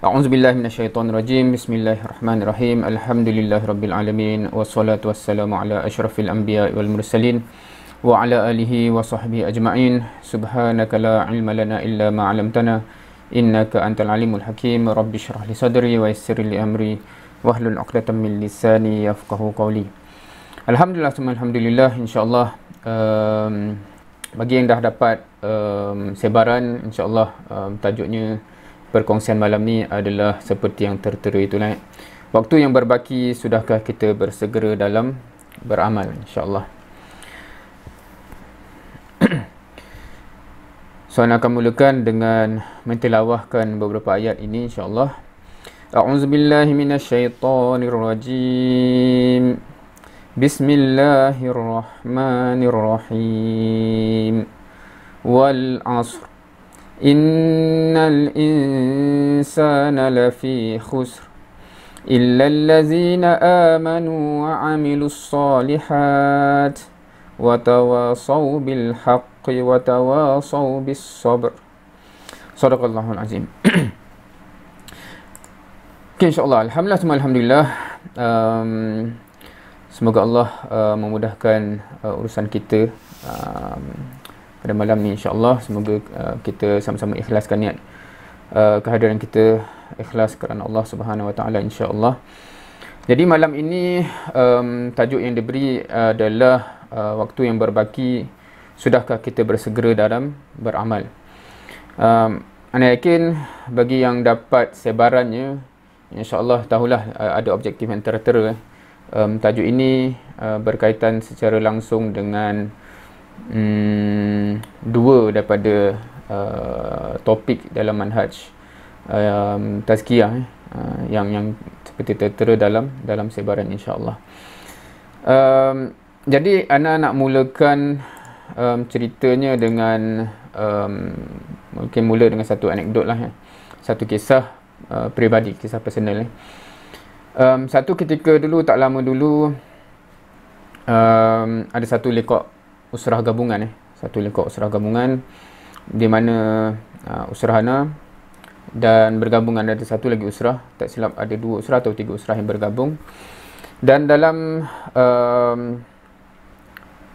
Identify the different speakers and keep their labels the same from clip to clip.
Speaker 1: A'udzubillahi minasyaitonirrajim. Bismillahirrahmanirrahim. Alhamdulillahirabbil alamin wassalatu wassalamu ala asyrafil anbiya'i wal mursalin wa ala alihi wa sahbihi ajma'in. Subhanaka la ilma lana illa ma 'allamtana innaka antal alimul hakim. Rabbi shrah li sadri wa yassir li amri wahlul 'uqdatam min lisani yafqahu qawli. Alhamdulillah summa alhamdulillah, insyaallah bagi yang dah dapat sebaran, insyaallah tajuknya perkongsian malam ni adalah seperti yang tertera itulah. Waktu yang berbaki, sudahkah kita bersegera dalam beramal, insya-Allah. So, akan mulakan dengan mentilawahkan beberapa ayat ini, insya-Allah. A'udzubillahi minasyaitonirrajim. Bismillahirrahmanirrahim. Wal 'ashr Innal insana lafi khusr illa allazina amanu wa 'amilus solihat wa tawasaw bil haqqi wa tawasaw bis sabr. Shadaqallahul azim. Okay, insyaallah, alhamdulillah, semoga Allah memudahkan urusan kita pada malam ni, insya-Allah. Semoga kita sama-sama ikhlaskan niat kehadiran kita, ikhlas kerana Allah Subhanahu Wa Taala, insya-Allah. Jadi malam ini tajuk yang diberi adalah waktu yang berbaki, sudahkah kita bersegera dalam beramal. Ana yakin bagi yang dapat sebarannya, insya-Allah tahulah ada objektif yang tertera. Tajuk ini berkaitan secara langsung dengan dua daripada topik dalam manhaj tazkiyah yang seperti tertera dalam sebaran, insya-Allah. Jadi ana nak mulakan ceritanya dengan mungkin mula dengan satu anekdot lah, satu kisah peribadi, kisah personal. Satu ketika dulu, tak lama dulu, ada satu lekok usrah gabungan, satu lekok usrah gabungan di mana usrahana dan bergabungan ada satu lagi usrah, tak silap ada dua usrah atau tiga usrah yang bergabung. Dan dalam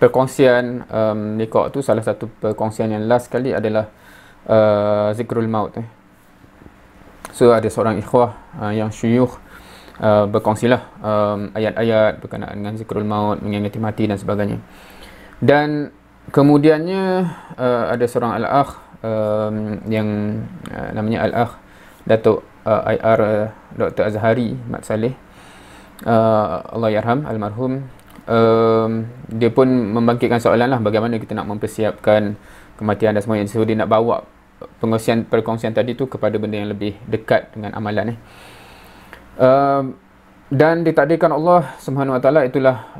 Speaker 1: perkongsian lekok tu, salah satu perkongsian yang last kali adalah zikrul maut. So ada seorang ikhwah yang syuyukh berkongsilah ayat-ayat berkenaan dengan zikrul maut, mengingati mati dan sebagainya. Dan kemudiannya ada seorang al-akh yang namanya al-akh Datuk IR Dr. Azhari Mat Saleh, Allah yarham, almarhum. Dia pun membangkitkan soalan lah, bagaimana kita nak mempersiapkan kematian dan semuanya. So dia nak bawa perkongsian tadi tu kepada benda yang lebih dekat dengan amalan. Dan ditakdirkan Allah Subhanahu Wa Taala, itulah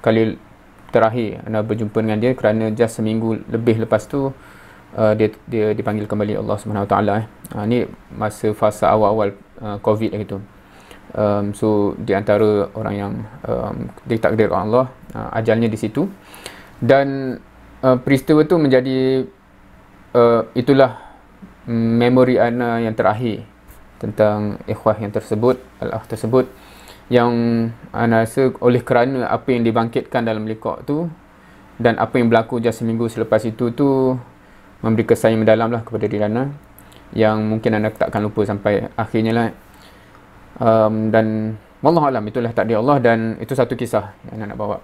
Speaker 1: kali terakhir anda berjumpa dengan dia, kerana just seminggu lebih lepas tu dia dipanggil kembali Allah Subhanahu Wa Taala. Ni masa fasa awal-awal COVID gitu. So di antara orang yang ditakdir Allah, ajalnya di situ. Dan peristiwa tu menjadi itulah memori ana yang terakhir tentang ikhwah yang tersebut, al-akh tersebut, yang ana rasa oleh kerana apa yang dibangkitkan dalam lekok tu dan apa yang berlaku just seminggu selepas itu tu memberi kesan yang mendalam lah kepada diri ana, yang mungkin anda takkan lupa sampai akhirnya lah. Dan wallahualam, itulah takdir Allah. Dan itu satu kisah yang anda nak bawa.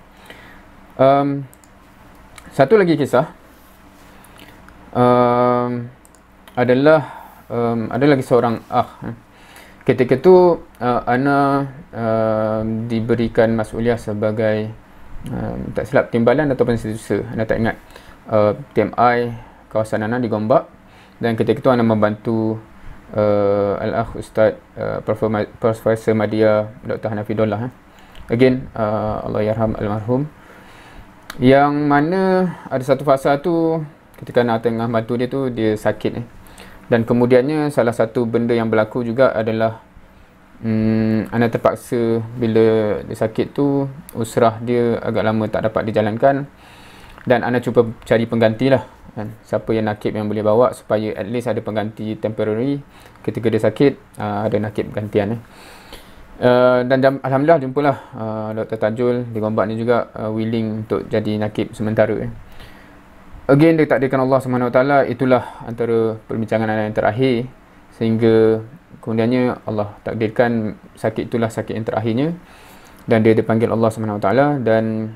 Speaker 1: Satu lagi kisah adalah ada lagi seorang akh. Ketika tu ana diberikan mas'uliyah sebagai tak silap timbalan ataupun setiausaha, ana tak ingat, TMI kawasan ana di Gombak. Dan ketika tu ana membantu al-akh Ustaz Profesor Madya Dr. Hanafidullah, again Allah yarham, almarhum, yang mana ada satu fasa tu ketika ana tengah bantu dia tu, dia sakit. Dan kemudiannya salah satu benda yang berlaku juga adalah ana terpaksa, bila dia sakit tu, usrah dia agak lama tak dapat dijalankan, dan ana cuba cari pengganti lah kan. Siapa yang nakib yang boleh bawa supaya at least ada pengganti temporary ketika dia sakit, ada nakib gantian. Dan alhamdulillah jumpalah Dr. Tajul di Gombak ni juga willing untuk jadi nakib sementara. Again, ditakdirkan Allah SWT, itulah antara perbincangan yang terakhir, sehingga kemudiannya Allah takdirkan sakit itulah sakit yang terakhirnya, dan dia dipanggil Allah SWT. Dan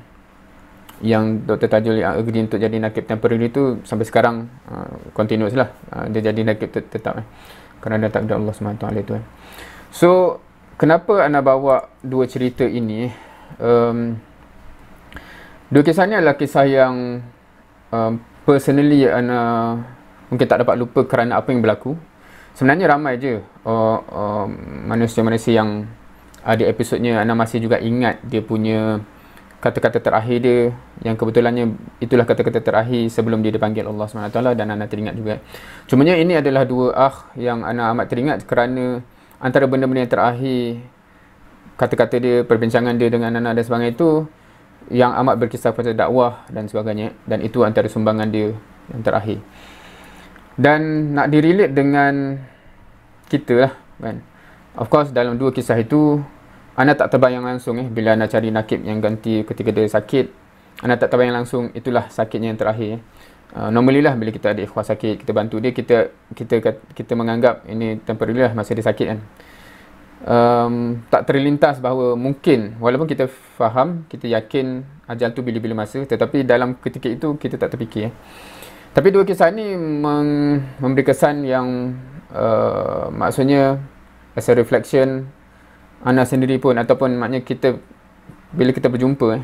Speaker 1: yang Dr. Tajul yang agree untuk jadi nakib temporary itu sampai sekarang continuous lah, dia jadi nakib tetap kerana dah takdir Allah SWT itu. So kenapa ana bawa dua cerita ini? Dua kisah ni adalah kisah yang personally ana mungkin tak dapat lupa kerana apa yang berlaku. Sebenarnya ramai je manusia-manusia yang ada episodnya ana masih juga ingat dia punya kata-kata terakhir dia, yang kebetulannya itulah kata-kata terakhir sebelum dia dipanggil Allah SWT, dan ana teringat juga. Cumanya ini adalah dua yang ana amat teringat kerana antara benda-benda yang terakhir, kata-kata dia, perbincangan dia dengan ana dan sebagainya itu yang amat berkisah pada dakwah dan sebagainya, dan itu antara sumbangan dia yang terakhir. Dan nak direlate dengan kita lah kan. Of course dalam dua kisah itu ana tak terbayang langsung bila ana cari nakib yang ganti ketika dia sakit, ana tak terbayang langsung itulah sakitnya yang terakhir. Normally lah bila kita ada ikhwah sakit, kita bantu dia, kita menganggap ini temporary lah masa dia sakit kan. Tak terlintas bahawa mungkin, walaupun kita faham, kita yakin ajal tu bila-bila masa, tetapi dalam ketika itu kita tak terfikir. Tapi dua kisah ni memberi kesan yang maksudnya as a reflection ana sendiri pun, ataupun maknanya kita bila kita berjumpa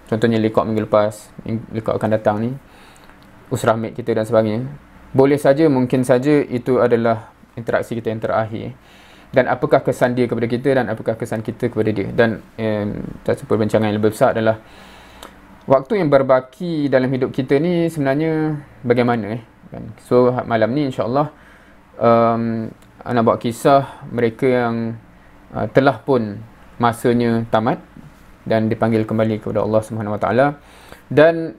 Speaker 1: contohnya liqah minggu lepas, liqah akan datang ni, usrah mate kita dan sebagainya, boleh saja, mungkin saja itu adalah interaksi kita yang terakhir. Dan apakah kesan dia kepada kita dan apakah kesan kita kepada dia. Dan perbincangan yang lebih besar adalah waktu yang berbaki dalam hidup kita ni sebenarnya bagaimana kan? So malam ni insya-Allah ana bawa kisah mereka yang telah pun masanya tamat dan dipanggil kembali kepada Allah Subhanahu Wa Taala, dan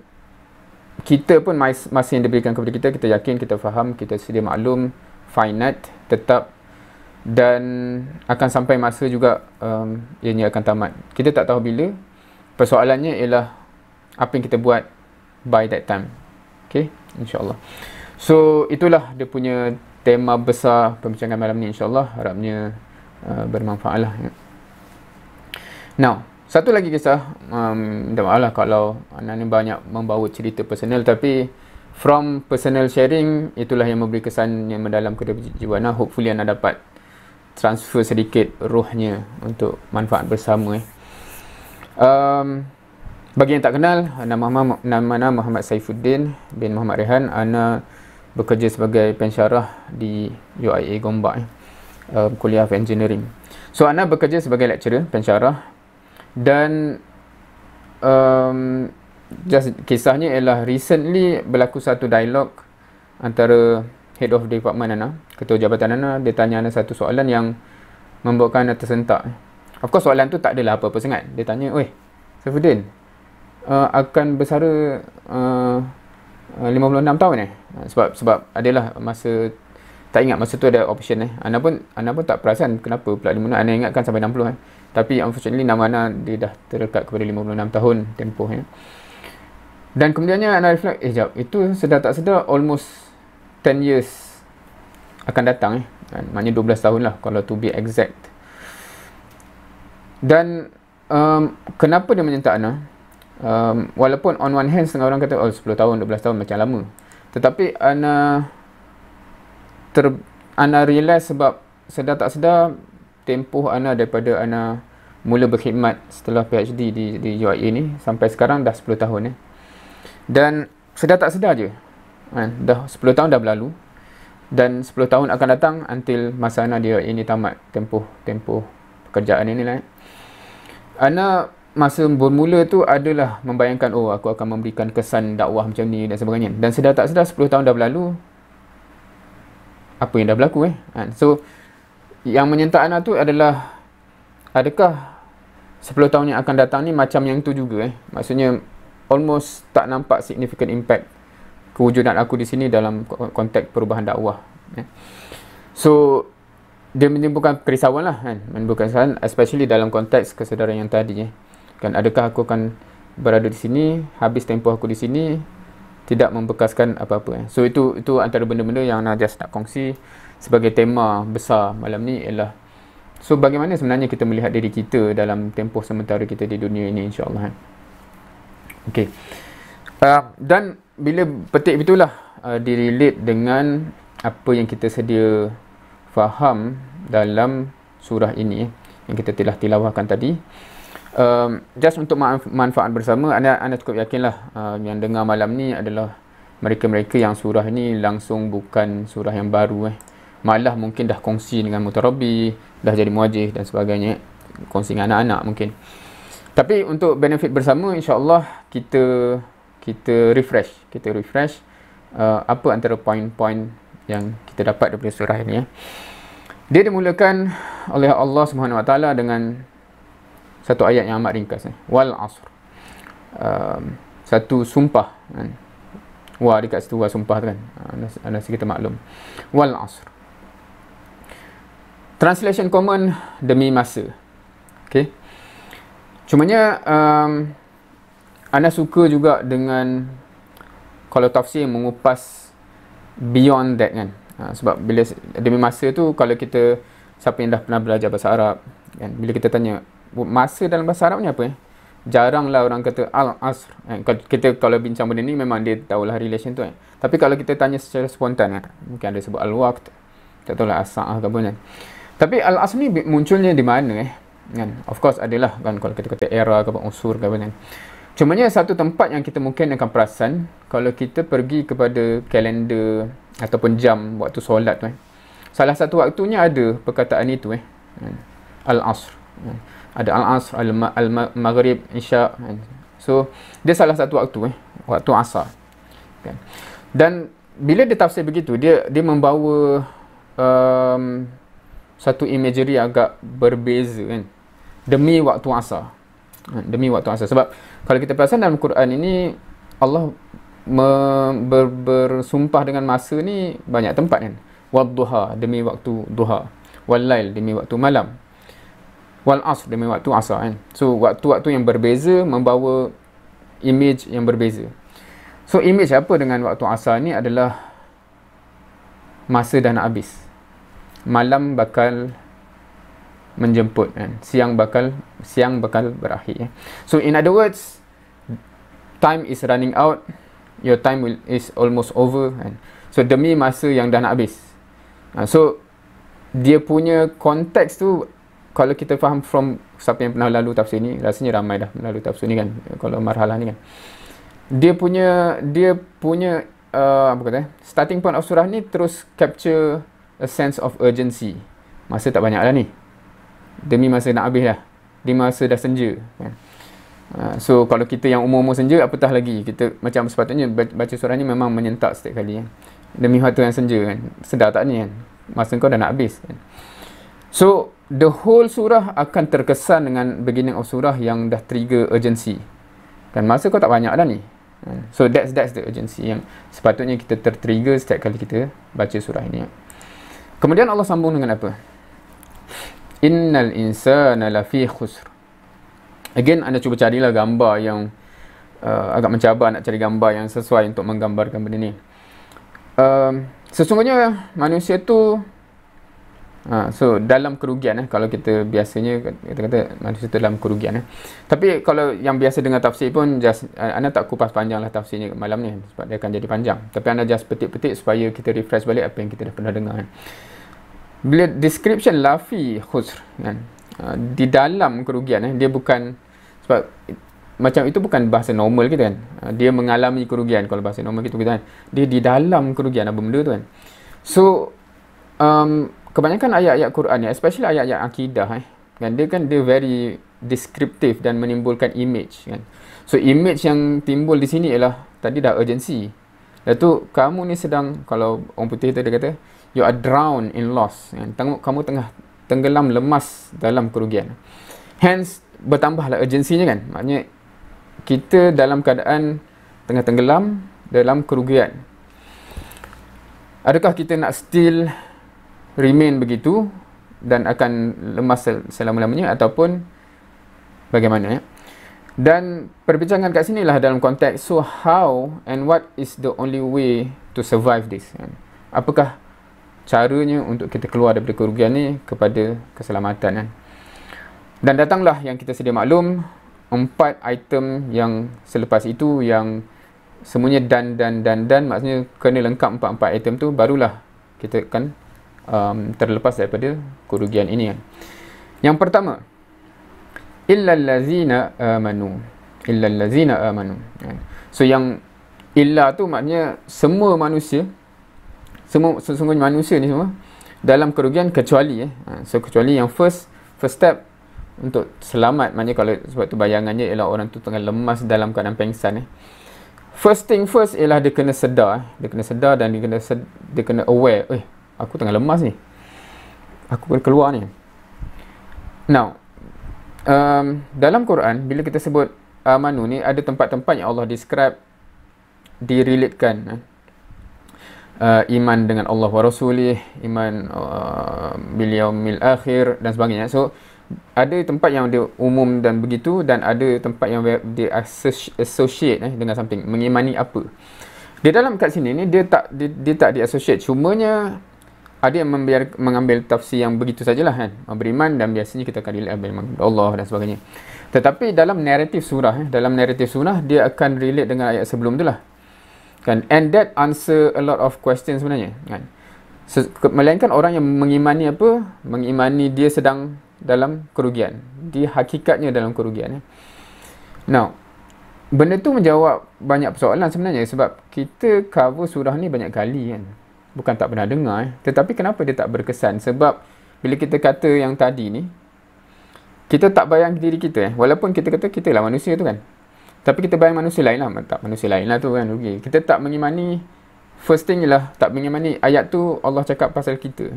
Speaker 1: kita pun masa yang diberikan kepada kita, kita yakin, kita faham, kita sedia maklum, finite, tetap, dan akan sampai masa juga ianya akan tamat. Kita tak tahu bila. Persoalannya ialah apa yang kita buat by that time. Okay, insyaAllah. So itulah dia punya tema besar perbincangan malam ni, insyaAllah. Harapnya bermanfaat lah. Now, satu lagi kisah, minta maaf lah kalau anak ni banyak membawa cerita personal, tapi from personal sharing, itulah yang memberi kesan yang mendalam kepada jiwa anak. Hopefully anak dapat transfer sedikit rohnya untuk manfaat bersama. Bagi yang tak kenal, nama Muhammad Saifuddin bin Muhammad Rehan. Ana bekerja sebagai pensyarah di UIA Gombak, kuliah of engineering. So ana bekerja sebagai lecturer pensyarah, dan kisahnya ialah recently berlaku satu dialog antara head of department ana, ketua jabatan ana. Dia tanya ana satu soalan yang membuatkan ana tersentak. Of course soalan tu tak adalah apa-apa sangat. Dia tanya, "Oi, Saifuddin, akan bersara 56 tahun sebab adalah masa, tak ingat masa tu ada option Ana pun tak perasan kenapa pula 56. Ana ingatkan sampai 60 Tapi unfortunately nama ana dia dah terdekat kepada 56 tahun tempoh Dan kemudiannya ana reflect, jap, itu sedar tak sedar almost 10 years akan datang maknanya 12 tahun lah kalau to be exact. Dan kenapa dia menyentak ana? Walaupun on one hand setengah orang kata 10 tahun 12 tahun macam lama, tetapi ana realise sebab sedar tak sedar tempoh ana daripada ana mula berkhidmat setelah PhD di UIA ni sampai sekarang dah 10 tahun Dan sedar tak sedar je dah 10 tahun dah berlalu, dan 10 tahun akan datang until masa ana dia ini tamat tempoh pekerjaan ini lah. Ana masa bermula tu adalah membayangkan, aku akan memberikan kesan dakwah macam ni dan sebagainya. Dan sedar tak sedar 10 tahun dah berlalu, apa yang dah berlaku So yang menyentak ana tu adalah, adakah 10 tahun yang akan datang ni macam yang tu juga Maksudnya almost tak nampak significant impact kewujudan aku di sini dalam konteks perubahan dakwah. So dia menimbulkan kerisauan lah kan, menimbulkan kerisauan especially dalam konteks kesedaran yang tadi kan, adakah aku akan berada di sini, habis tempoh aku di sini, tidak membekaskan apa-apa. So itu antara benda-benda yang Najas nak kongsi sebagai tema besar malam ni ialah, so bagaimana sebenarnya kita melihat diri kita dalam tempoh sementara kita di dunia ini, insya-Allah. Okey. Dan bila petik itulah direlate dengan apa yang kita sedia faham dalam surah ini yang kita telah tilawahkan tadi. Just untuk manfaat bersama, anda cukup yakinlah yang dengar malam ni adalah mereka-mereka yang surah ni langsung bukan surah yang baru, malah mungkin dah kongsi dengan Mutarabbi, dah jadi muajih dan sebagainya, kongsi dengan anak-anak mungkin. Tapi untuk benefit bersama, insya-Allah kita refresh apa antara poin-poin yang kita dapat daripada surah ini. Dia dimulakan oleh Allah Subhanahu Wa Taala dengan satu ayat yang amat ringkas, wal asr. Satu sumpah kan. Wa dekat situ, wa sumpah tu kan. Anda kita maklum. Wal asr. Translation common, demi masa. Okey. Cumanya anda suka juga dengan kalau tafsir mengupas beyond that kan. Sebab bila demi masa tu, kalau kita, siapa yang dah pernah belajar bahasa Arab kan, bila kita tanya masa dalam bahasa Arab ni apa, jaranglah orang kata al-asr kan. Kita kalau bincang benda ni memang dia tahulah relation tu kan. Tapi kalau kita tanya secara spontan kan, mungkin ada sebut al-waqt, tak tahulah as-sa'ah ke apa kan. Tapi al-asr ni munculnya di mana kan. Of course adalah kan, kalau kita kata era ke apa, usur ke apa kan. Cumanya satu tempat yang kita mungkin akan perasan kalau kita pergi kepada kalender ataupun jam waktu solat tu salah satu waktunya ada perkataan itu al-asr. Ada al-asr, al-maghrib, isya. So dia salah satu waktu waktu asar kan. Dan bila dia tafsir begitu, dia membawa satu imagery agak berbeza kan, demi waktu asar. Demi waktu asar. Sebab kalau kita perasan dalam Quran ini, Allah bersumpah dengan masa ni banyak tempat kan. Wadduha, demi waktu duha. Wal-lail, demi waktu malam. Wal-asr, demi waktu asar kan. So waktu-waktu yang berbeza membawa image yang berbeza. So image apa dengan waktu asar ni adalah masa dah nak habis, malam bakal menjemput kan, siang bakal berakhir. So in other words, time is running out, your time is almost over kan. So demi masa yang dah nak habis. So dia punya konteks tu, kalau kita faham from siapa yang pernah lalu tafsir ni, rasanya ramai dah melalui tafsir ni kan, kalau marhalah ni kan, dia punya apa kata, starting point of surah ni terus capture a sense of urgency. Masa tak banyak dah ni, demi masa nak habis dah, di masa dah senja kan. So kalau kita yang umur-umur senja, apatah lagi kita macam sepatutnya baca surah ni memang menyentak setiap kali kan. Demi waktu yang senja kan, sedar tak ni kan, masa kau dah nak habis kan. So the whole surah akan terkesan dengan beginning of surah yang dah trigger urgency kan, masa kau tak banyak dah ni. So that's the urgency yang sepatutnya kita tertrigger setiap kali kita baca surah ini. Kemudian Allah sambung dengan apa? Innal insana lafi khusr. Again, anda cuba carilah gambar yang agak mencabar nak cari gambar yang sesuai untuk menggambarkan benda ni. Sesungguhnya manusia tu so dalam kerugian kalau kita biasanya kita kata manusia tu dalam kerugian Tapi kalau yang biasa dengar tafsir pun just anda tak kupas panjanglah tafsirnya malam ni sebab dia akan jadi panjang. Tapi anda just petik-petik supaya kita refresh balik apa yang kita dah pernah dengar kan. Bila description lafi khusr kan, di dalam kerugian dia bukan, sebab macam itu bukan bahasa normal kita kan, dia mengalami kerugian. Kalau bahasa normal kita kan, dia di dalam kerugian apa benda tu kan. So kebanyakan ayat-ayat Quran ni, especially ayat-ayat akidah kan, dia very descriptive dan menimbulkan image kan. So image yang timbul di sini ialah tadi dah urgency. Lepas tu kamu ni sedang, kalau orang putih tu dia kata you are drowned in loss kan? Kamu tengah tenggelam lemas dalam kerugian. Hence bertambahlah urgensinya kan. Maknanya kita dalam keadaan tengah tenggelam, dalam kerugian. Adakah kita nak still remain begitu dan akan lemas selama-lamanya, ataupun bagaimana, ya? Dan perbincangan kat sini lah dalam konteks, so how and what is the only way to survive this, kan? Apakah caranya untuk kita keluar daripada kerugian ni kepada keselamatan, kan? Dan datanglah yang kita sedia maklum, 4 item yang selepas itu yang semuanya dan maksudnya kena lengkap 4 item tu, barulah kita akan terlepas daripada kerugian ini, kan? Yang pertama, illal ladzina amanu. So yang illa tu maknanya semua manusia, sesungguhnya manusia ni semua dalam kerugian kecuali so kecuali yang first step untuk selamat. Maknanya kalau sebab tu bayangannya ialah orang tu tengah lemas dalam keadaan pengsan. First thing first ialah dia kena sedar, dan dia kena aware, aku tengah lemas ni, aku kena keluar ni. Now, dalam Quran bila kita sebut amanu ni, ada tempat-tempat yang Allah describe, direlatekan iman dengan Allah wa rasulih, iman bil yaumil akhir dan sebagainya. So ada tempat yang dia umum dan begitu, dan ada tempat yang dia associate dengan something, mengimani apa. Di dalam kat sini ni dia tak di associate, cumanya ada yang mengambil tafsir yang begitu sajalah, kan, beriman, dan biasanya kita akan relate dengan Allah dan sebagainya. Tetapi dalam naratif surah, dia akan relate dengan ayat sebelum tu lah, kan, and that answer a lot of questions sebenarnya, kan. Melainkan orang yang mengimani apa? Mengimani dia sedang dalam kerugian, dia hakikatnya dalam kerugian. Now, benda tu menjawab banyak persoalan sebenarnya, sebab kita cover surah ni banyak kali, kan. Bukan tak pernah dengar, tetapi kenapa dia tak berkesan? Sebab bila kita kata yang tadi ni, kita tak bayang diri kita, walaupun kita kata kita lah manusia tu, kan, tapi kita bayang manusia lain lah. Tak, manusia lain lah tu, kan, okay. Kita tak mengimani, first thing ialah tak mengimani ayat tu Allah cakap pasal kita.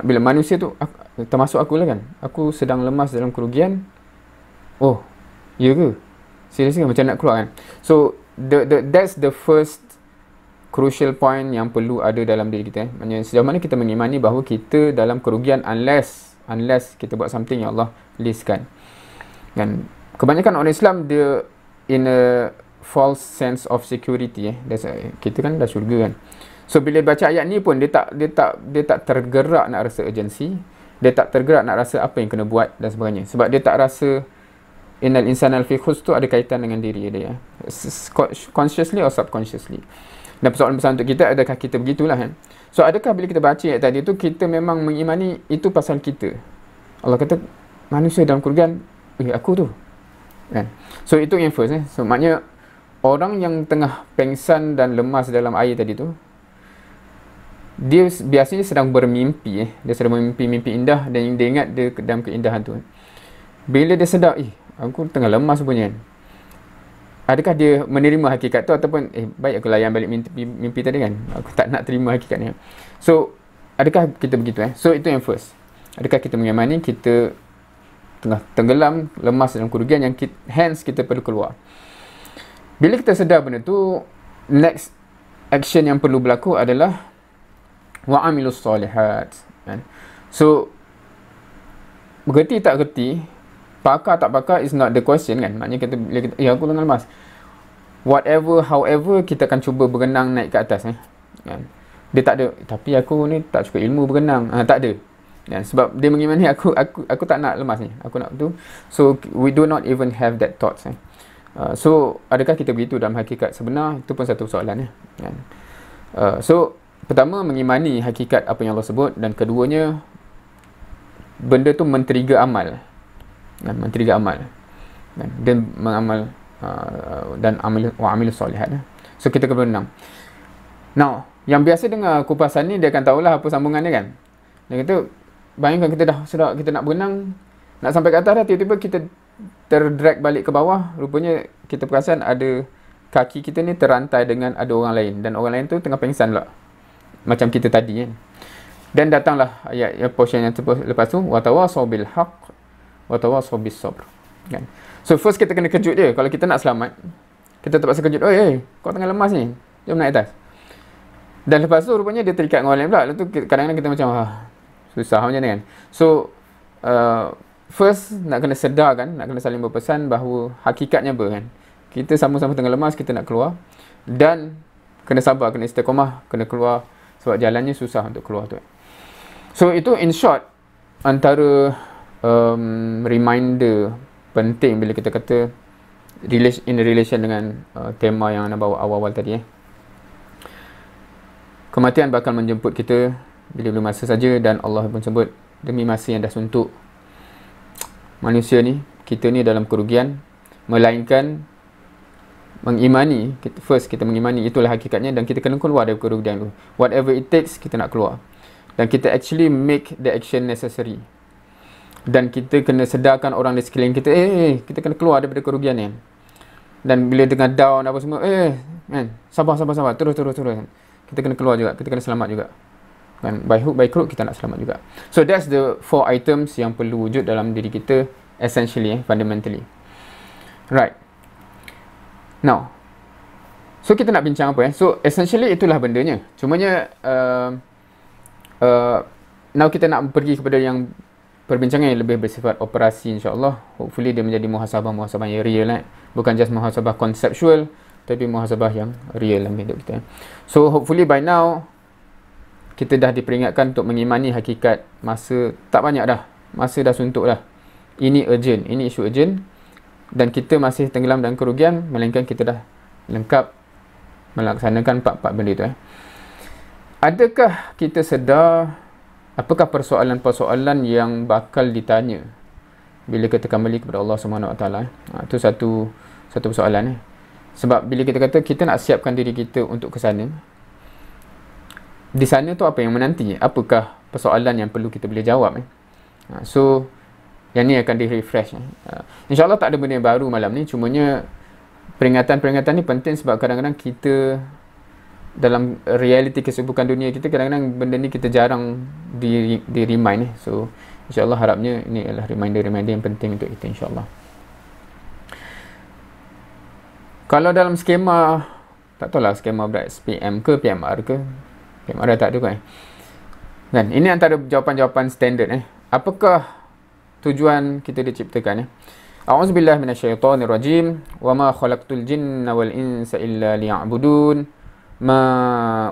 Speaker 1: Bila manusia tu, termasuk aku lah, kan, aku sedang lemas dalam kerugian. Oh, ya ke? Seriously, macam nak keluar, kan? So that's the first crucial point yang perlu ada dalam diri kita. Maksudnya sejauh mana kita mengimani bahawa kita dalam kerugian, unless kita buat something yang Allah listkan. Dan kebanyakan orang Islam dia in a false sense of security. Kita kan dah syurga, kan. So bila baca ayat ni pun dia tak tergerak nak rasa urgency, dia tak tergerak nak rasa apa yang kena buat dan sebagainya, sebab dia tak rasa innal insanal fi khusr tu ada kaitan dengan diri dia, consciously or subconsciously. Dan persoalan besar untuk kita, adakah kita begitulah, kan? So adakah bila kita baca ayat tadi tu kita memang mengimani itu pasal kita? Allah kata manusia dalam kerugian, aku tu, kan? So itu yang first. So maknanya orang yang tengah pengsan dan lemas dalam air tadi tu, dia biasanya sedang bermimpi, dia sedang mimpi indah, dan dia ingat dia dalam keindahan tu. Bila dia sedar, aku tengah lemas punya, kan? Adakah dia menerima hakikat tu, ataupun baik aku layan balik mimpi tadi, kan, aku tak nak terima hakikat ni. So adakah kita begitu? So itu yang first. Adakah kita mengimani kita tengah tenggelam, lemas dalam kerugian yang hence kita perlu keluar? Bila kita sedar benda tu, next action yang perlu berlaku adalah wa'amilus solihat, kan? So gerti tak gerti, pakar tak pakar is not the question, kan? Maknanya kita bila kita, aku tengah lemas, whatever, however, kita akan cuba berenang naik ke atas, kan? Dia tak ada, tapi aku ni tak cukup ilmu berenang, tak ada, kan? Sebab dia mengimani aku tak nak lemas ni, aku nak tu. So we do not even have that thoughts, so adakah kita begitu dalam hakikat sebenar? Itu pun satu soalan, kan? So pertama, mengimani hakikat apa yang Allah sebut, dan keduanya, benda tu men-trigger amal, dan men-trigger amal, dan mengamal, dan amil solihat. So kita kena berenang. Now, yang biasa dengar kupasan ni, dia akan tahulah apa sambungannya, kan. Dia kata, bayangkan kita dah sudah kita nak berenang, nak sampai ke atas dah, tiba-tiba kita terdrag balik ke bawah. Rupanya kita perasan ada kaki kita ni terantai dengan ada orang lain, dan orang lain tu tengah pengsan pula, macam kita tadi, kan. Dan datanglah ayat portion yang lepas tu, watawasaw bil haqq watawasaw bis sabr, kan. So first kita kena kejut dia. Kalau kita nak selamat, kita terpaksa kejut, oi, kau tengah lemas ni, jom naik atas. Dan lepas tu rupanya dia terikat dengan orang lain pula. Lepas tu kadang-kadang kita macam susah macam ni kan. So first nak kena sedarkan, nak kena saling berpesan bahawa hakikatnya apa kan, kita sama-sama tengah lemas, kita nak keluar, dan kena sabar, kena istiqamah, kena keluar sebab jalannya susah untuk keluar tu. So itu in short antara reminder penting bila kita kata in relation dengan tema yang anda bawa awal-awal tadi. Kematian bakal menjemput kita bila-bila masa saja, dan Allah pun sebut demi masa yang dah suntuk. Manusia ni, kita ni dalam kerugian, melainkan mengimani. First kita mengimani itulah hakikatnya, dan kita kena keluar dari kerugian tu. Whatever it takes, kita nak keluar. Dan kita actually make the action necessary. Dan kita kena sedarkan orang di sekeliling kita, kita kena keluar daripada kerugian ni. Dan bila tengah down apa semua, man, sabar, terus. Kita kena keluar juga, kita kena selamat juga. Kan, by hook by crook kita nak selamat juga. So that's the 4 items yang perlu wujud dalam diri kita essentially, fundamentally. Right. Now, so kita nak bincang apa So essentially itulah bendanya. Cumanya now kita nak pergi kepada yang perbincangan yang lebih bersifat operasi, insya-Allah. Hopefully dia menjadi muhasabah yang real bukan just muhasabah konseptual, tapi muhasabah yang real dalam hidup kita. So hopefully by now kita dah diperingatkan untuk mengimani hakikat masa tak banyak dah. Masa dah suntuk dah. Ini urgent, ini isu urgent, dan kita masih tenggelam dalam kerugian, melainkan kita dah lengkap melaksanakan 4 benda itu. Adakah kita sedar apakah persoalan-persoalan yang bakal ditanya bila kita kembali kepada Allah SWT? Itu satu persoalan. Sebab bila kita kata kita nak siapkan diri kita untuk ke sana, di sana tu apa yang menanti? Apakah persoalan yang perlu kita boleh jawab? So yang ni akan di-refresh. InsyaAllah tak ada benda yang baru malam ni. Cumanya peringatan-peringatan ni penting sebab kadang-kadang kita dalam realiti kesibukan dunia kita, kadang-kadang benda ni kita jarang di-remind. So InsyaAllah harapnya ini adalah reminder-reminder yang penting untuk kita, insyaAllah. Kalau dalam skema, tak tahulah skema berat SPM ke PMR ke, PMR tak ada kan. Ini antara jawapan-jawapan standard. Apakah tujuan kita diciptakan? A'udzubillahi minasyaitonirrajim. Wa ma khalaqtul jinna wal insa illa liya'budun. Ma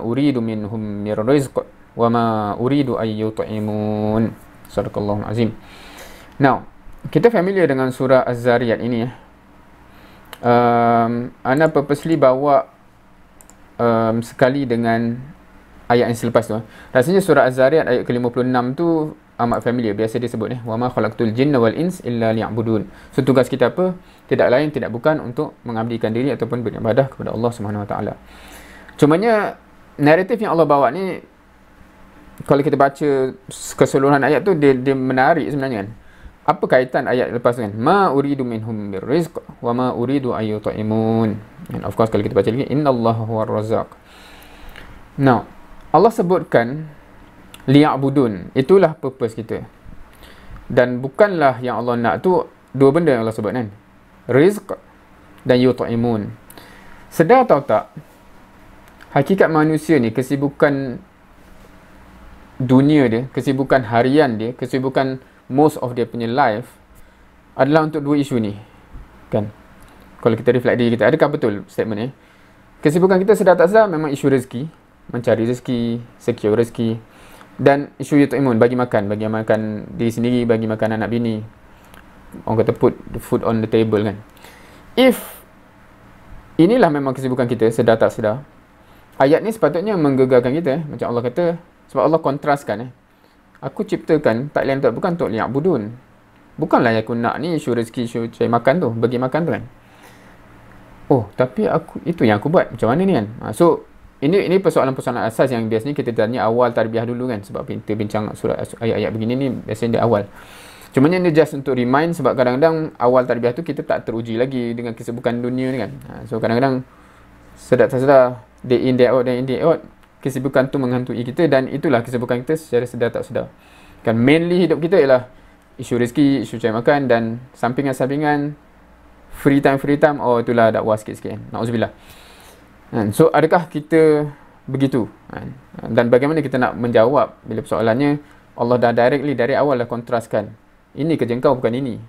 Speaker 1: uridu minhum mir rizq wa ma uridu ay yut'imun. Sadaqallahul azim. Now, kita familiar dengan surah Az-Zariyat ini. Ana purposely bawa sekali dengan ayat yang selepas tu. Rasanya surah Az-Zariyat ayat ke-56 tu amat familiar. Biasa dia sebut wa ma khalaqtul jinna wal ins illa liya'budun. So tugas kita apa? Tidak lain tidak bukan untuk mengabdikan diri ataupun beribadah kepada Allah Subhanahu Wa Taala. Cumanya naratif yang Allah bawa ni, kalau kita baca keseluruhan ayat tu, dia menarik sebenarnya kan. Apa kaitan ayat lepas tu kan? Ma uridu minhum mir rizq wa ma uridu ay yut'imun. And of course kalau kita baca lagi, innallaha huwar razzaq. Now, Allah sebutkan liya'budun. Itulah purpose kita. Dan bukanlah yang Allah nak tu dua benda yang Allah sebut kan. Rizq dan yut'imun. Sedar atau tak? Hakikat manusia ni, kesibukan dunia dia, kesibukan harian dia, kesibukan most of dia punya life adalah untuk dua isu ni kan. Kalau kita reflect diri kita, adakah betul statement ni? Kesibukan kita sedar tak sedar memang isu rezeki, mencari rezeki, secure rezeki, dan isu yut'imun, bagi makan diri sendiri, bagi makan anak bini. Orang kata put the food on the table kan. If inilah memang kesibukan kita sedar tak sedar, ayat ni sepatutnya menggegarkan kita. Macam Allah kata, sebab Allah kontraskan aku ciptakan tak lain tak bukan untuk liya'budun. Bukanlah yang aku nak ni isu rezeki, isu cari makan tu, bagi makan tu kan. Oh, tapi itu yang aku buat. Macam mana ni kan? So ini persoalan-persoalan asas yang biasanya kita tanya awal tarbiyah dulu kan. Sebab kita bincang surah ayat-ayat begini ni biasanya dia awal. Cumanya ni just untuk remind, sebab kadang-kadang awal tarbiyah tu kita tak teruji lagi dengan kesibukan dunia ni kan. So kadang-kadang sedar tak sedar, day in day out, kesibukan tu menghantui kita, dan itulah kesibukan kita secara sedar tak sedar. Kan mainly hidup kita ialah isu rezeki, isu cari makan, dan sampingan-sampingan free time, oh itulah dakwah sikit-sikit kan. Na'udzubillah. Kan? So adakah kita begitu? Kan? Dan bagaimana kita nak menjawab bila persoalannya Allah dah directly dari awal dah kontraskan, ini kerja kau, bukan ini.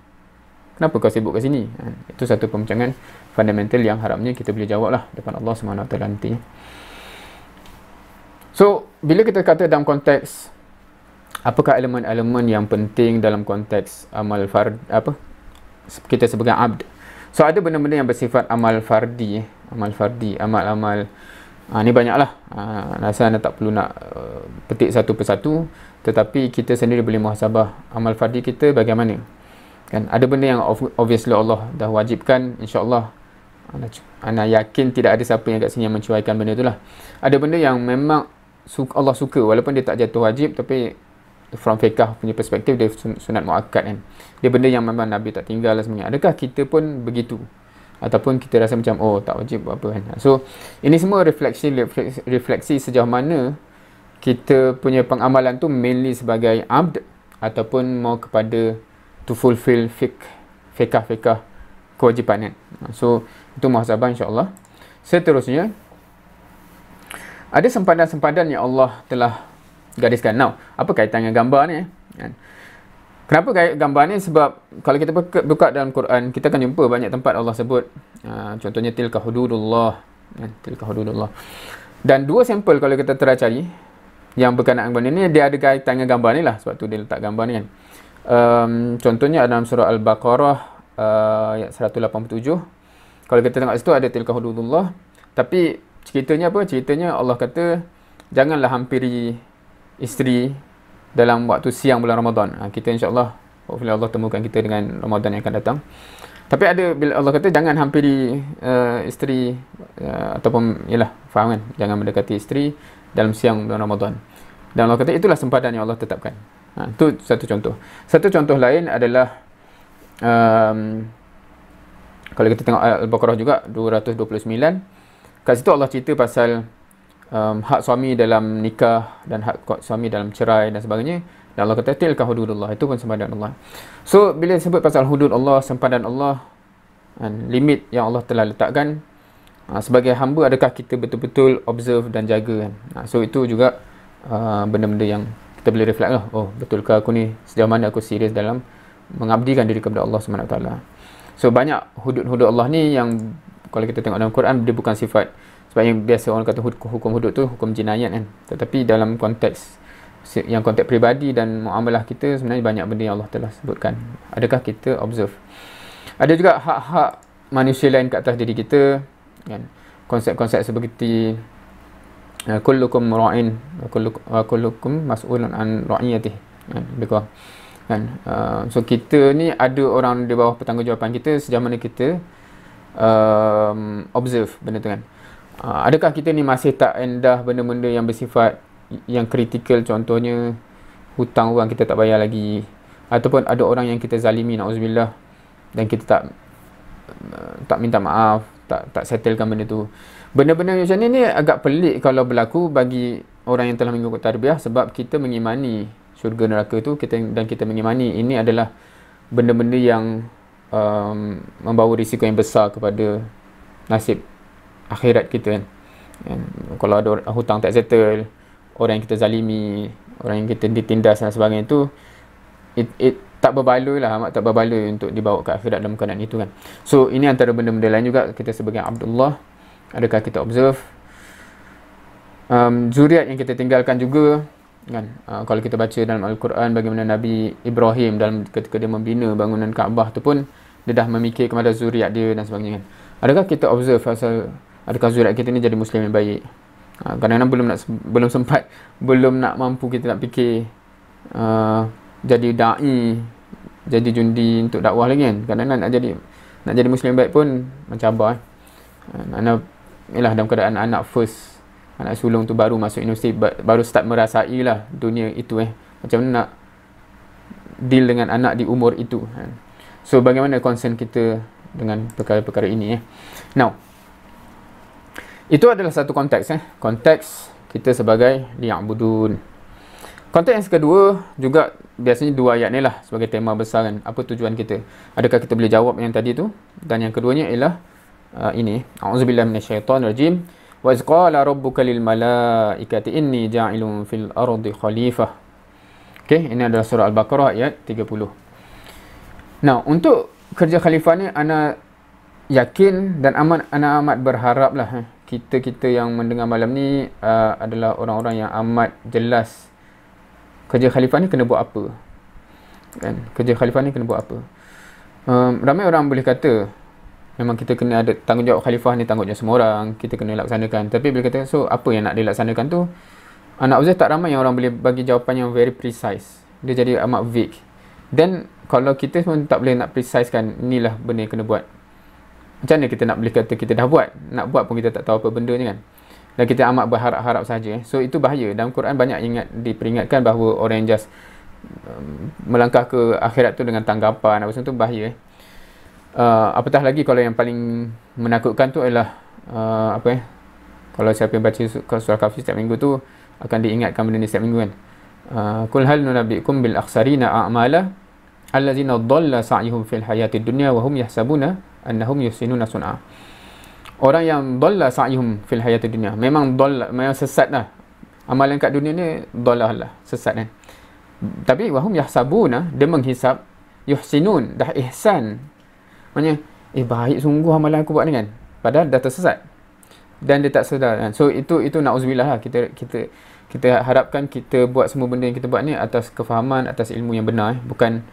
Speaker 1: Kenapa kau sibuk kat sini? Itu satu pembincangan fundamental yang harapnya kita boleh jawab lah depan Allah SWT nanti. So, bila kita kata dalam konteks, apakah elemen-elemen yang penting dalam konteks amal fard, kita sebagai abd. So, ada benda-benda yang bersifat amal fardi, amal-amal. Ni banyaklah. Rasa anda tak perlu nak petik satu persatu, tetapi kita sendiri boleh muhasabah amal fardi kita bagaimana. Kan, ada benda yang obviously Allah dah wajibkan, insya-Allah ana yakin tidak ada siapa yang kat sini yang mencuaikan benda itulah. Ada benda yang memang Allah suka walaupun dia tak jatuh wajib, tapi from fiqh punya perspektif dia sunat muakkad kan. Dia benda yang memang Nabi tak tinggal lah sebenarnya. Adakah kita pun begitu? Ataupun kita rasa macam oh tak wajib buat apa kan. So ini semua refleksi sejauh mana kita punya pengamalan tu mainly sebagai abd ataupun mau kepada to fulfill fiqh kewajipan kan. So itu muhasabah insya-Allah. Seterusnya ada sempadan-sempadan yang Allah telah gariskan. Now, apa kaitan dengan gambar ni? Kenapa gambar ni? Sebab kalau kita buka dalam Quran, kita akan jumpa banyak tempat Allah sebut, contohnya tilka hududullah, tilka hududullah. Dan dua sampel kalau kita cari yang berkenaan benda ni, dia ada kaitan dengan gambar ni lah, sebab tu dia letak gambar ni kan. Contohnya dalam surah Al-Baqarah ayat 187. Kalau kita tengok situ ada tilka hududullah, tapi ceritanya apa? Ceritanya Allah kata janganlah hampiri isteri dalam waktu siang bulan Ramadan. Kita insya-Allah hopefully Allah temukan kita dengan Ramadan yang akan datang. Tapi ada bila Allah kata jangan hampiri isteri ataupun yalah faham kan, jangan mendekati isteri dalam siang bulan Ramadan. Dan Allah kata itulah sempadan yang Allah tetapkan. Itu satu contoh. Satu contoh lain adalah kalau kita tengok Al-Baqarah juga 229, kat situ Allah cerita pasal hak suami dalam nikah dan hak suami dalam cerai dan sebagainya. Dan Allah kata tilka hududullah, itu pun sempadan Allah. So bila sebut pasal hudud Allah, sempadan Allah, limit yang Allah telah letakkan, sebagai hamba adakah kita betul-betul observe dan jaga kan? So itu juga benda-benda yang kita boleh reflect lah. Oh, betulkah aku ni, sejauh mana aku serius dalam mengabdikan diri kepada Allah SWT. So banyak hudud-hudud Allah ni yang kalau kita tengok dalam Quran, dia bukan sifat, sebab yang biasa orang kata hukum hudud tu hukum jinayat kan. Tetapi dalam konteks yang konteks peribadi dan muamalah kita, sebenarnya banyak benda yang Allah telah sebutkan. Adakah kita observe? Ada juga hak-hak manusia lain kat atas diri kita kan. Konsep-konsep seperti kullukum ra'in wa kullukum mas'ulun an ra'iyatihi kan. So kita ni ada orang di bawah pertanggungjawaban kita sejauh mana kita observe benda tu kan. Adakah kita ni masih tak endah benda-benda yang bersifat yang kritikal, contohnya hutang orang kita tak bayar lagi, ataupun ada orang yang kita zalimi, na'udzubillah, dan kita tak minta maaf, tak settlekan benda tu. Benda-benda macam ni agak pelik kalau berlaku bagi orang yang telah mengikut tarbiyah, sebab kita mengimani syurga neraka tu, dan kita mengimani ini adalah benda-benda yang membawa risiko yang besar kepada nasib akhirat kita kan. Kalau ada hutang tak settle, orang yang kita zalimi, orang yang kita ditindas dan sebagainya itu, it tak berbaloi lah, amat tak berbaloi untuk dibawa ke akhirat dalam keadaan itu kan. So ini antara benda-benda lain juga kita sebagai Abdullah, adakah kita observe zuriat yang kita tinggalkan juga kan. Kalau kita baca dalam Al-Quran bagaimana Nabi Ibrahim dalam ketika dia membina bangunan Kaabah tu pun dia dah memikir kepada zuriat dia dan sebagainya kan. Adakah kita observe pasal adakah zuriat kita ni jadi Muslim yang baik? Kadang-kadang belum nak mampu kita nak fikir jadi da'i, jadi jundi untuk dakwah lagi kan. Kadang-kadang nak jadi Muslim baik pun mencabar anak ialah dalam keadaan anak first, anak sulung tu baru masuk universiti, baru start merasai lah dunia itu macam mana nak deal dengan anak di umur itu. So bagaimana concern kita dengan perkara-perkara ini Now itu adalah satu konteks konteks kita sebagai liya'budun. Konteks yang kedua juga biasanya dua ayat ni lah sebagai tema besar kan. Apa tujuan kita? Adakah kita boleh jawab yang tadi tu? Dan yang keduanya ialah ini. A'udzubillahi minasyaitonirrajim. Wa iz qala rabbuka lil malaikati inni ja'ilun fil ardi khalifah. Okey, ini adalah surah Al-Baqarah ayat 30. Nah, untuk kerja khalifah ni ana yakin dan ana amat berharap lah kita yang mendengar malam ni adalah orang-orang yang amat jelas kerja khalifah ni kena buat apa kan. Kerja khalifah ni kena buat apa. Ramai orang boleh kata memang kita kena ada tanggungjawab khalifah ni, tanggungjawab semua orang, kita kena laksanakan. Tapi bila kata so apa yang nak dilaksanakan tu, anak Uzair tak ramai yang orang boleh bagi jawapan yang very precise. Dia jadi amat vague. Dan kalau kita pun tak boleh nak precise kan, inilah benda yang kena buat. Macam mana kita nak boleh kata kita dah buat? Nak buat pun kita tak tahu apa benda ni kan. Dan kita amat berharap-harap saja. So itu bahaya. Dalam Quran banyak diperingatkan bahawa orang yang just melangkah ke akhirat tu dengan tanggapan apa semua tu bahaya. Apatah lagi kalau yang paling menakutkan tu adalah kalau siapa yang baca surah Kahfi setiap minggu tu akan diingatkan benda ni setiap minggu kan. Qul hal nunabbiukum bil akhsarina a'mala allazina dhalla sa'yuhum fil hayatid dunya wa hum yahsabuna annahum yuhsinuna sun'a. Orang yang dhalla sa'yuhum fil hayatid dunya, memang dhalla, memang sesat lah. Amalan kat dunia ni dhalah lah, sesat kan. Tapi wahum yahsabuna, dia menghisap, yuhsinun, dah ihsan. Maksudnya baik sungguh amalan aku buat ni kan. Padahal dah tersesat. Dan dia tak sedar kan. So itu na'udzubillah lah. Kita harapkan kita buat semua benda yang kita buat ni atas kefahaman, atas ilmu yang benar, bukan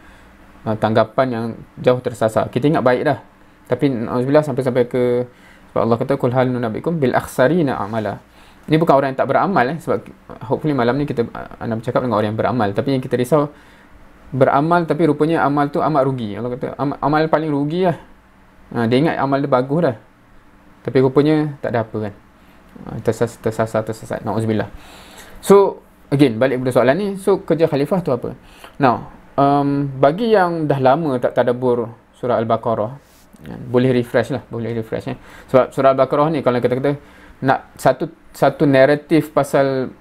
Speaker 1: tanggapan yang jauh tersasar. Kita ingat baik dah. Tapi na'udzubillah sampai ke sebab Allah kata kul hal nunabbiukum bil akhsarina a'mala. Ini bukan orang yang tak beramal sebab hopefully malam ni kita anda bercakap dengan orang yang beramal. Tapi yang kita risau beramal tapi rupanya amal tu amat rugi. Allah kata amal paling rugi lah. Dia ingat amal dia bagus dah. Tapi rupanya tak ada apa kan. Tersasar. Na'udzubillah. So again balik pada soalan ni. So kerja khalifah tu apa? Now bagi yang dah lama tak tadabbur surah Al-Baqarah, boleh refresh ya. Sebab surah Al-Baqarah ni kalau kata nak satu naratif pasal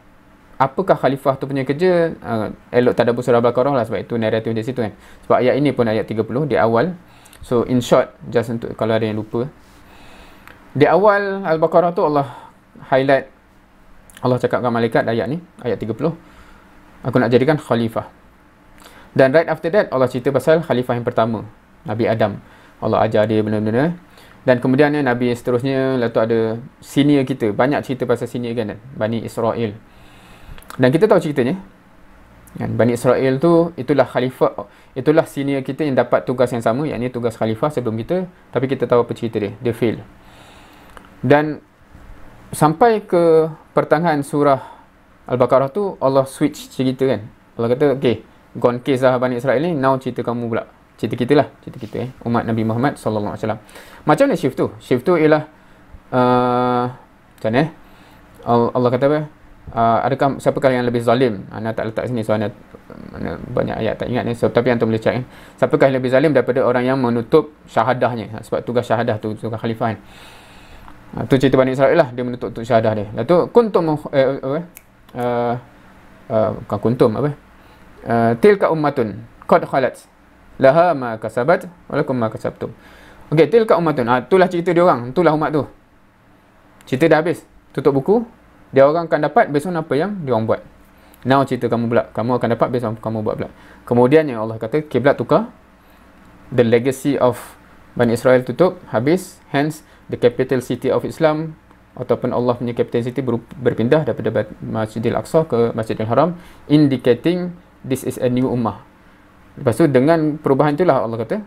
Speaker 1: apakah khalifah tu punya kerja, elok tadabbur surah Al-Baqarah lah, sebab itu naratif di situ kan. Sebab ayat ini pun ayat 30 di awal. So in short, just untuk kalau ada yang lupa, di awal Al-Baqarah tu Allah highlight, Allah cakap dengan malaikat ayat ni, ayat 30, aku nak jadikan khalifah. Dan right after that Allah cerita pasal khalifah yang pertama, Nabi Adam. Allah ajar dia benda-benda. Dan kemudian Nabi seterusnya, lepas tu ada senior kita. Banyak cerita pasal senior kan, Bani Israel. Dan kita tahu ceritanya. Bani Israel tu, itulah khalifah, itulah senior kita yang dapat tugas yang sama, iaitu tugas khalifah sebelum kita. Tapi kita tahu apa cerita dia. Dia fail. Dan sampai ke pertengahan surah Al-Baqarah tu, Allah switch cerita kan. Allah kata, okay, gone case lah Bani Israel ni, now cerita kamu pula. Cerita kita umat Nabi Muhammad sallallahu alaihi wasallam. Macam mana shift tu? Shift tu ialah macam mana? Allah kata apa? Adakah siapakah yang lebih zalim? Ana tak letak sini so ana banyak ayat tak ingat ni. So, tapi antum boleh check kan. Siapakah yang lebih zalim daripada orang yang menutup syahadahnya? Sebab tugas syahadah tu tugas khalifah kan. Tu cerita Bani Israel lah, dia menutup syahadah dia. Lepas tu kuntum bukan kuntum apa? Tilka ummatun qad khalat laha ma kasabat walakum ma kasabtum. Okey, tilka ummatun. Itulah cerita dia orang, itulah umat tu. Cerita dah habis. Tutup buku. Dia orang akan dapat based on apa yang dia orang buat. Now cerita kamu pula. Kamu akan dapat based on kamu buat pula. Kemudian yang Allah kata kiblat tukar. The legacy of Bani Israel tutup, habis. Hence the capital city of Islam ataupun Allah punya capital city berpindah daripada Masjidil Aqsa ke Masjidil Haram, indicating this is a new ummah. Lepas tu dengan perubahan itulah Allah kata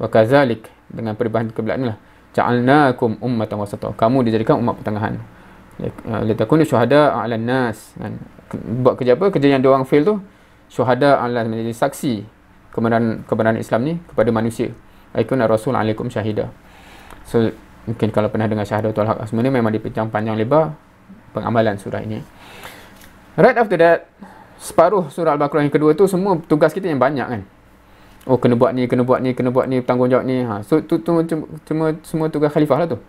Speaker 1: wa kazalik, dengan perubahan kiblat inilah ja'alnakum ummatan wasata, kamu dijadikan umat pertengahan, litakunu syuhada 'alan nas. Buat kerja apa? Kerja yang dia orang fail tu, syuhada 'alan, menjadi saksi kebenaran Islam ni kepada manusia. Aikuna rasul 'alaikum syahida. So mungkin kalau pernah dengar syahadatul haq, sebenarnya memang dipincang panjang lebar pengamalan surah ini. Right after that, separuh surah Al-Baqarah yang kedua tu semua tugas kita yang banyak kan. Oh, kena buat ni, tanggungjawab ni. So tu cuma semua tugas khalifah lah tu.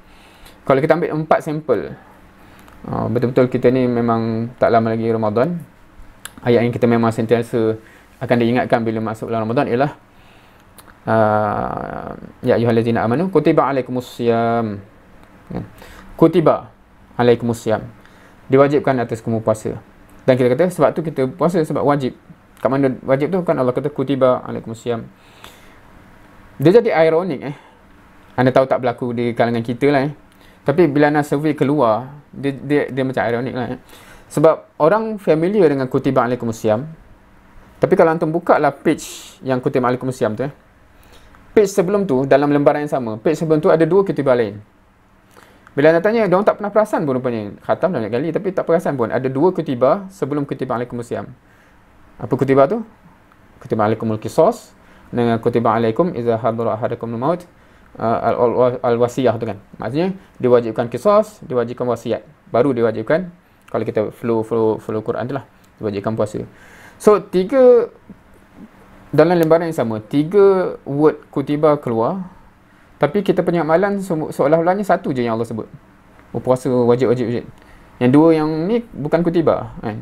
Speaker 1: Kalau kita ambil 4 sampel, betul-betul kita ni memang tak lama lagi Ramadan. ayat yang kita memang sentiasa akan diingatkan bila masuk bulan Ramadan ialah ya ayyuhallazina amanu kutiba alaikumusiyam. Kutiba alaikumusiyam, diwajibkan atas kamu puasa. Dan kita kata sebab tu kita puasa sebab wajib. Kat mana wajib tu kan Allah kata kutiba alaikumusiyam. Dia jadi ironik anda tahu tak berlaku di kalangan kita lah tapi bila anda survey keluar dia macam ironik lah sebab orang familiar dengan kutiba alaikumusiyam. Tapi kalau antum buka lah page yang kutiba alaikumusiyam tu page sebelum tu dalam lembaran yang sama, page sebelum tu ada dua kutiba lain. Bila anda tanya, diorang tak pernah perasan pun rupanya. Khatam dah banyak kali tapi tak perasan pun. Ada dua kutiba sebelum kutiba alaikumusiyam. Apa kutiba tu? Kutiba alaikumul qisas dengan kutiba alaikum iza hadara ahadakumul maut, al-wasiyah tu kan. Maksudnya diwajibkan qisas, diwajibkan wasiat. Baru diwajibkan kalau kita flow Quran tu lah, diwajibkan puasa. So, tiga dalam lembaran yang sama, tiga word kutiba keluar, tapi kita punya amalan seolah-olahnya satu je yang Allah sebut. Puasa wajib. Yang dua yang ni bukan kutiba kan.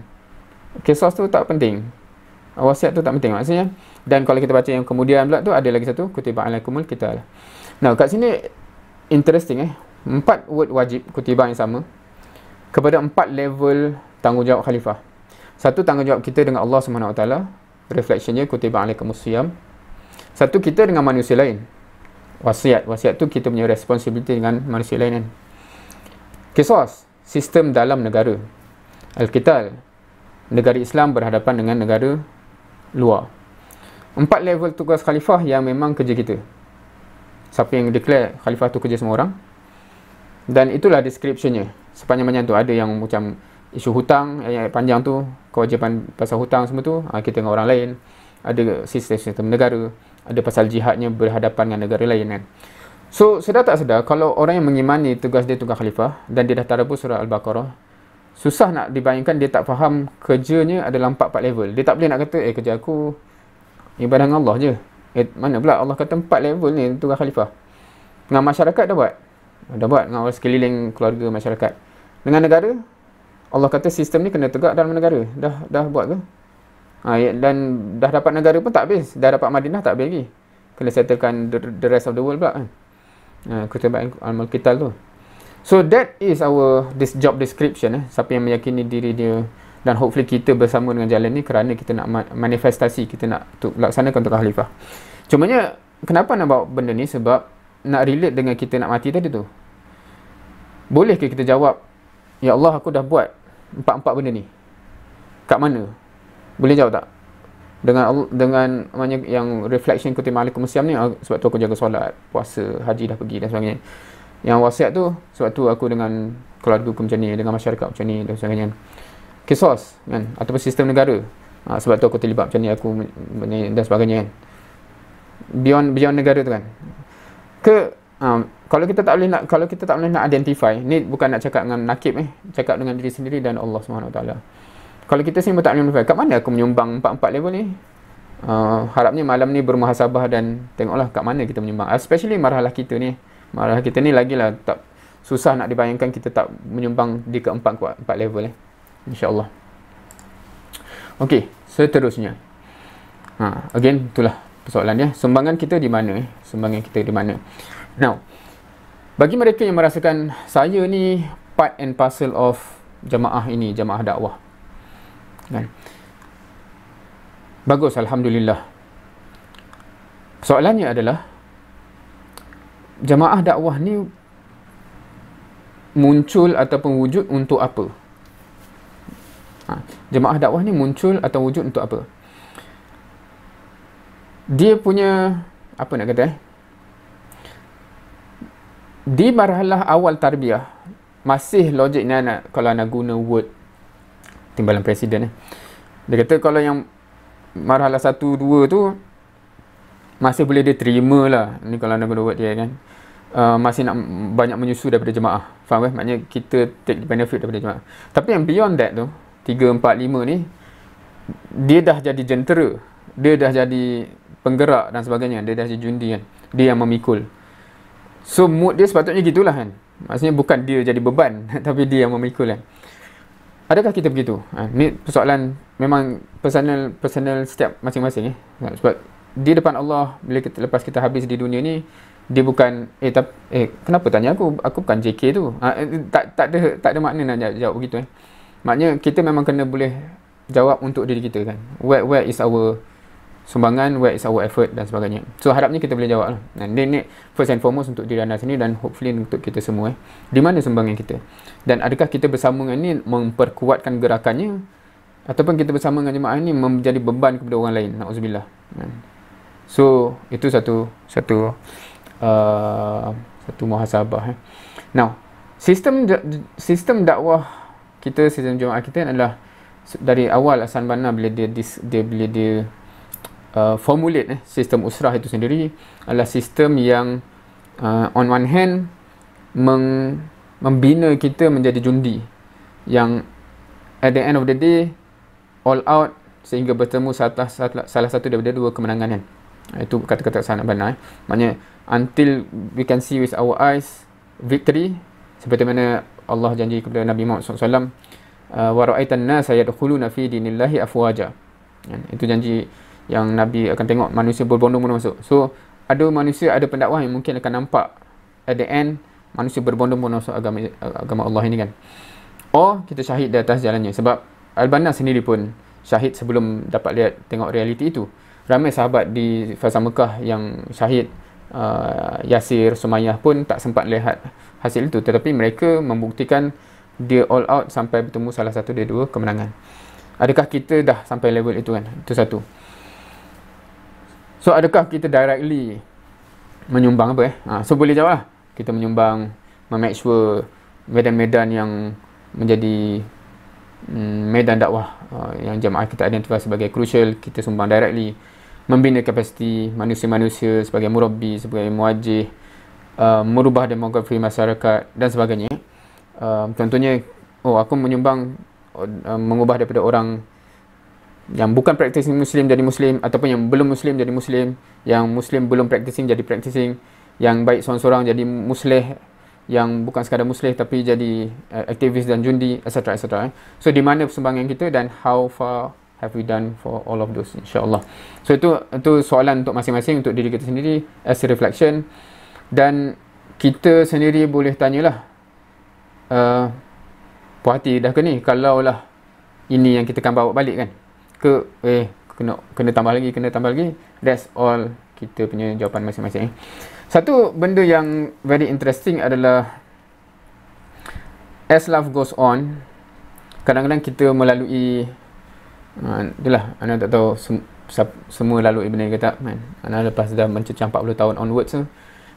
Speaker 1: Qisas tu tak penting, wasiat tu tak penting maksudnya. Dan kalau kita baca yang kemudian pula tu ada lagi satu kutiba alaikumul qital. Nah, kat sini interesting 4 word wajib kutiba yang sama kepada 4 level tanggungjawab khalifah. Satu, tanggungjawab kita dengan Allah SWT, reflectionnya kutiba alaikumusiyam. Satu, kita dengan manusia lain, wasiat tu kita punya responsibility dengan manusia lain kan. Qisas, sistem dalam negara. Al-qital, negara Islam berhadapan dengan negara luar. 4 level tugas khalifah yang memang kerja kita. Siapa yang declare khalifah tu kerja semua orang. Dan itulah descriptionnya. Sepanjang-panjang tu ada yang macam isu hutang, ayat panjang tu, kewajipan pasal hutang semua tu, kita dengan orang lain. Ada sistem negara, ada pasal jihadnya berhadapan dengan negara lain kan. So, sedar tak sedar, kalau orang yang mengimani tugas dia tugas khalifah dan dia dah tadabbur surah Al-Baqarah, susah nak dibayangkan dia tak faham kerjanya adalah 4 level. Dia tak boleh nak kata, kerja aku ibadah dengan Allah je. Mana pula Allah kata 4 level ni tugas khalifah. Dengan masyarakat dah buat. Dengan orang sekeliling keluarga masyarakat. Dengan negara, Allah kata sistem ni kena tegak dalam negara. Dah buat ke? Dan dah dapat negara pun tak habis. Dah dapat Madinah tak habis lagi. Kena settlekan the rest of the world pula kan. Kutiba al-qital tu. So that is this job description. Siapa yang meyakini diri dia dan hopefully kita bersama dengan jalan ni kerana kita nak manifestasi, kita nak laksanakan untuk khalifah. Cumanya kenapa nak bawa benda ni? Sebab nak relate dengan kita nak mati tadi tu. Boleh ke kita jawab, ya Allah aku dah buat 4 benda ni. Kat mana? Boleh jawab tak? Dengan yang reflection kutiba alaikumusiyam ni, sebab tu aku jaga solat, puasa, haji dah pergi dan sebagainya. Yang wasiat tu, sebab tu aku dengan keluarga aku macam ni, dengan masyarakat macam ni dan sebagainya. Qisas kan, ataupun sistem negara, sebab tu aku terlibat macam ni, aku dan sebagainya kan. Beyond negara tu kan. Kalau kita tak boleh nak identify, ni bukan nak cakap dengan nakib cakap dengan diri sendiri dan Allah SWT. Kalau kita sendiri tak boleh identify, kat mana aku menyumbang 4 level ni? Harapnya malam ni bermuhasabah dan tengoklah kat mana kita menyumbang. Especially marhalah kita ni lagilah tak susah nak dibayangkan kita tak menyumbang di ke-4 level InsyaAllah. Okey, seterusnya. Again, itulah persoalan dia. Sumbangan kita di mana? Now, bagi mereka yang merasakan saya ni part and parcel of jamaah ini, jamaah dakwah kan? Bagus, Alhamdulillah. Soalannya adalah, jamaah dakwah ni muncul ataupun wujud untuk apa? Jemaah dakwah ni muncul atau wujud untuk apa? Dia punya, apa nak kata di marhalah awal tarbiyah, masih logik ni kalau nak guna word timbalan presiden dia kata kalau yang marhalah 1, 2 tu masih boleh dia terima lah. Ni kalau nak guna word dia kan, masih nak banyak menyusu daripada jemaah. Faham kan? Maknanya kita take benefit daripada jemaah. Tapi yang beyond that tu, 3, 4, 5 ni, dia dah jadi jentera, dia dah jadi penggerak dan sebagainya, dia dah jadi jundi kan, dia yang memikul. So mood dia sepatutnya gitulah kan, maksudnya bukan dia jadi beban tapi dia yang memikul kan. Adakah kita begitu? Ni persoalan memang personal setiap masing-masing sebab di depan Allah bila kita, lepas kita habis di dunia ni, dia bukan kenapa tanya aku bukan JK tu. Tak ada makna nak jawab begitu Maknanya kita memang kena boleh jawab untuk diri kita kan. Where is our sumbangan, where is our effort dan sebagainya. So harapnya kita boleh jawab lah. Ni first and foremost untuk diri anda sendiri dan hopefully untuk kita semua Di mana sumbangan kita? Dan adakah kita bersama dengan ni memperkuatkan gerakannya, ataupun kita bersama dengan jemaah ni menjadi beban kepada orang lain? Na'udzubillah. So itu satu muhasabah. Now, sistem dakwah kita, sistem jemaah kita adalah dari awal Hasan Banna bila dia formulate sistem usrah itu sendiri adalah sistem yang on one hand membina kita menjadi jundi yang at the end of the day all out sehingga bertemu salah satu daripada dua kemenangan Itu kata-kata Hasan Banna maknanya until we can see with our eyes victory, seperti mana Allah janji kepada Nabi Muhammad SAW, wa ra'aitan nasa yadkhuluna fi dinillahi afwaja. Itu janji yang Nabi akan tengok manusia berbondong-bondong masuk. So ada manusia, ada pendakwah yang mungkin akan nampak at the end manusia berbondong-bondong masuk agama Allah ini kan. Or kita syahid di atas jalannya. Sebab Al-Banna sendiri pun syahid sebelum dapat tengok realiti itu. Ramai sahabat di fasa Mekah yang syahid, Yasir, Sumayyah pun tak sempat lihat hasil itu, tetapi mereka membuktikan dia all out sampai bertemu salah satu dari dua kemenangan. Adakah kita dah sampai level itu kan? Itu satu. So adakah kita directly menyumbang apa So boleh jawab lah. Kita menyumbang, make sure medan-medan yang menjadi medan dakwah yang jemaah kita identify sebagai crucial, kita sumbang directly. Membina kapasiti manusia-manusia sebagai murabbi, sebagai muwajjih, merubah demografi masyarakat dan sebagainya. Contohnya, aku menyumbang mengubah daripada orang yang bukan practicing Muslim jadi Muslim, ataupun yang belum Muslim jadi Muslim, yang Muslim belum practicing jadi practicing, yang baik seorang-seorang jadi musleh, yang bukan sekadar musleh tapi jadi aktivis dan jundi, etc. etc. So di mana sumbangan kita dan how far have we done for all of those, insyaAllah. So itu soalan untuk masing-masing, untuk diri kita sendiri as a reflection. Dan kita sendiri boleh tanyalah, puas hati dah ke ni, kalau lah ini yang kita akan bawa balik kan, ke kena tambah lagi. That's all kita punya jawapan masing-masing. Satu benda yang very interesting adalah as life goes on, kadang-kadang kita melalui itulah, anda tak tahu semua lalui benda ni ke tak kan. Anda lepas dah mencecah 40 tahun onwards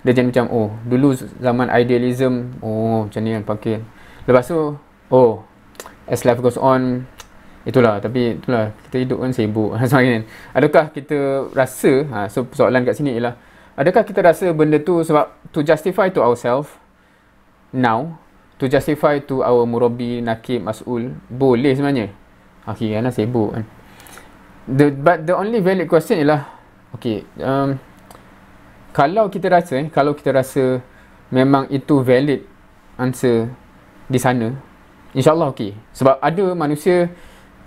Speaker 1: dia jadi macam dulu zaman idealism macam ni kan pakai, lepas tu as life goes on, itulah kita hidup kan sibuk. Adakah kita rasa, so soalan kat sini ialah, adakah kita rasa benda tu sebab to justify to ourselves now, to justify to our murabbi, nakib, mas'ul, boleh sebenarnya. Akhirnya sibuk kan. But the only valid question ialah, kalau kita rasa memang itu valid answer di sana, InsyaAllah sebab ada manusia,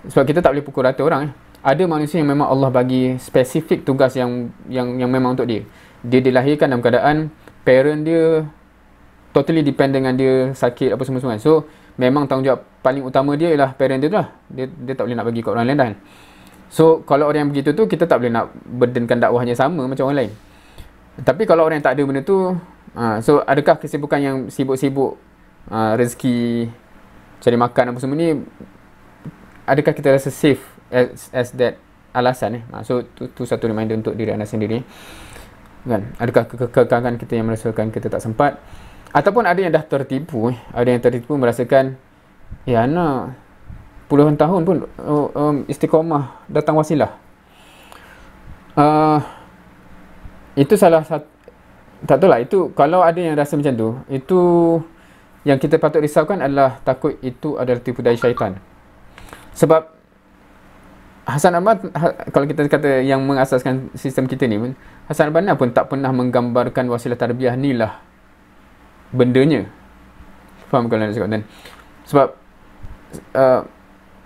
Speaker 1: sebab kita tak boleh pukul rata orang ada manusia yang memang Allah bagi spesifik tugas yang memang untuk dia. Dia dilahirkan dalam keadaan parent dia totally depend dengan dia, sakit apa semua. So memang tanggungjawab paling utama dia ialah parent dia tu lah. Dia tak boleh nak bagi kat orang lain dah. So kalau orang yang begitu tu, kita tak boleh nak burdenkan dakwahnya sama macam orang lain. Tapi kalau orang yang tak ada benda tu, so adakah kesibukan yang sibuk-sibuk rezeki, cari makan apa semua ni, adakah kita rasa safe as that alasan so tu satu reminder untuk diri anda sendiri kan. Adakah kekekalan kita yang merasakan kita tak sempat, ataupun ada yang dah tertipu merasakan anak puluhan tahun pun istiqamah datang wasilah. Itu salah satu, tak tahu lah, itu kalau ada yang rasa macam tu, itu yang kita patut risaukan adalah takut itu adalah tipu daya syaitan. Sebab Hasan Ahmad, kalau kita kata yang mengasaskan sistem kita ni, Hasan Banna pun tak pernah menggambarkan wasilah tarbiyah ni lah bendanya. Faham kalau nak cakap kan? Sebab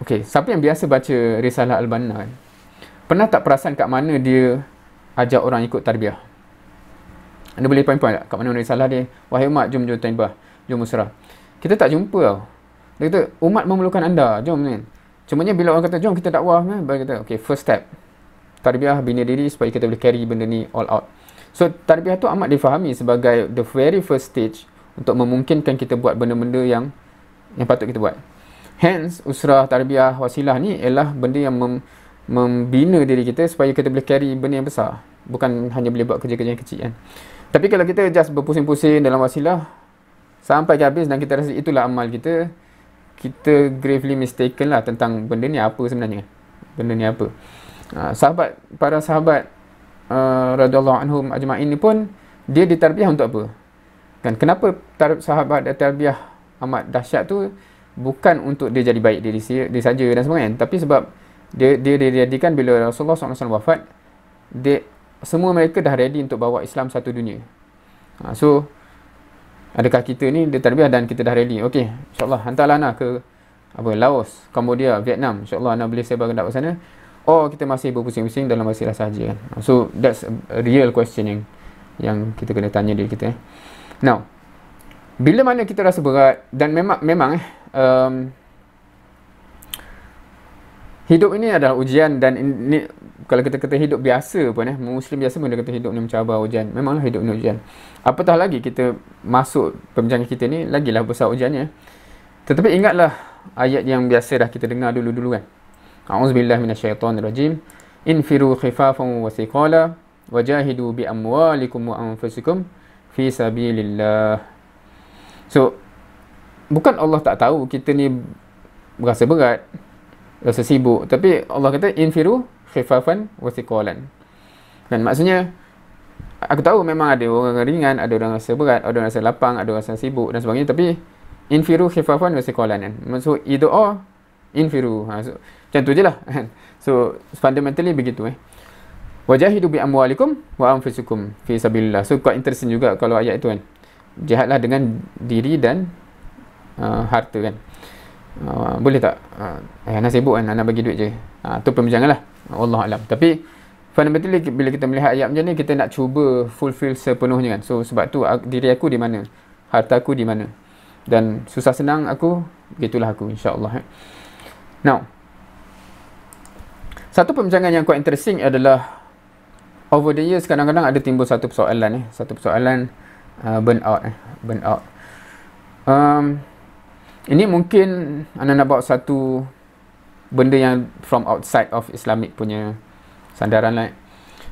Speaker 1: okey, siapa yang biasa baca Risalah Al-Banna kan, pernah tak perasan kat mana dia ajak orang ikut tarbiyah? Anda boleh point-point tak kat mana risalah dia, wahai umat, jom tarbiyah, jom musrah. Kita tak jumpa tau. Dia kata umat memerlukan anda, jom kan. Cumanya bila orang kata jom kita dakwah kan, baru kata okey, first step tarbiyah, bina diri supaya kita boleh carry benda ni all out. So tarbiyah tu amat difahami sebagai the very first stage untuk memungkinkan kita buat benda-benda yang patut kita buat. Hence usrah, tarbiyah, wasilah ni ialah benda yang membina diri kita supaya kita boleh carry benda yang besar, bukan hanya boleh buat kerja-kerja yang kecil kan. Tapi kalau kita just berpusing-pusing dalam wasilah sampai habis dan kita rasa itulah amal kita, kita gravely mistaken lah tentang benda ni apa sebenarnya. Benda ni apa. Para sahabat radhiyallahu anhum ajma'in ni pun dia ditarbiyah untuk apa? Kan kenapa sahabat tarbiyah amat dahsyat tu bukan untuk dia jadi baik diri saja dan sebagainya, tapi sebab dia dijadikan bila Rasulullah SAW wafat, semua mereka dah ready untuk bawa Islam satu dunia. So adakah kita ni dia tarbiyah dan kita dah ready? Okey, insya-Allah hantarlah anak ke Laos, Cambodia, Vietnam, insya-Allah anak boleh sebar dakwah sana. Oh, kita masih berpusing-pusing dalam wasilah sahaja kan. So that's a real question yang kita kena tanya diri kita. Now, bila mana kita rasa berat dan memang hidup ini adalah ujian, dan ini kalau kita kata hidup biasa pun Muslim biasa pun dia kata hidup ni mencabar, ujian. Memanglah hidup ni ujian. Apatah lagi kita masuk perbincangan kita ni, lagilah besar ujiannya. Tetapi ingatlah ayat yang biasa dah kita dengar dulu kan. A'udzubillahi minasyaitonirrajim. Infiru khifafan wa thiqala wajahidu bi amwalikum wa anfusikum fi sabilillah. So bukan Allah tak tahu kita ni berasa berat, rasa sibuk, tapi Allah kata infiru khifafan wa thiqalan. Dan maksudnya aku tahu memang ada orang ringan, ada orang rasa berat, ada orang rasa lapang, ada orang rasa sibuk dan sebagainya, tapi infiru khifafan wa thiqalan kan. Maksud either or, infiru. So, macam tu je lah. So fundamentally begitu Wajahidu bi amwalikum wa anfusikum fi sabilillah. So quite interesting juga kalau ayat itu kan. Jihadlah dengan diri dan harta kan. Boleh tak? Anak sibuk kan, anak bagi duit je. Tu perbincangan lah. Wallahu alam. Tapi fundamentally bila kita melihat ayat macam ni, kita nak cuba fulfill sepenuhnya kan. So sebab tu diri aku di mana, harta aku di mana, dan susah senang aku, begitulah aku, insya-Allah. Now, satu perbincangan yang quite interesting adalah over the years kadang-kadang ada timbul satu persoalan burnout. Ini mungkin anda nak bawa satu benda yang from outside of Islamic punya sandaran lah.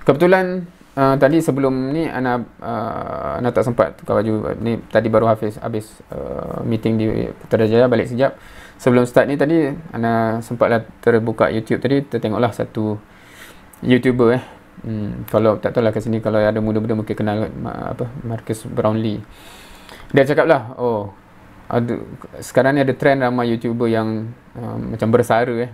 Speaker 1: Kebetulan tadi sebelum ni Ana tak sempat tukar baju ni, tadi baru habis meeting di Putrajaya, balik sekejap. Sebelum start ni tadi Ana sempatlah terbuka YouTube tadi, tertengoklah satu YouTuber kalau tak tahulah kat sini kalau ada muda-muda mungkin kenal Marcus Brownlee. Dia cakap lah, sekarang ni ada trend ramai YouTuber yang macam bersara,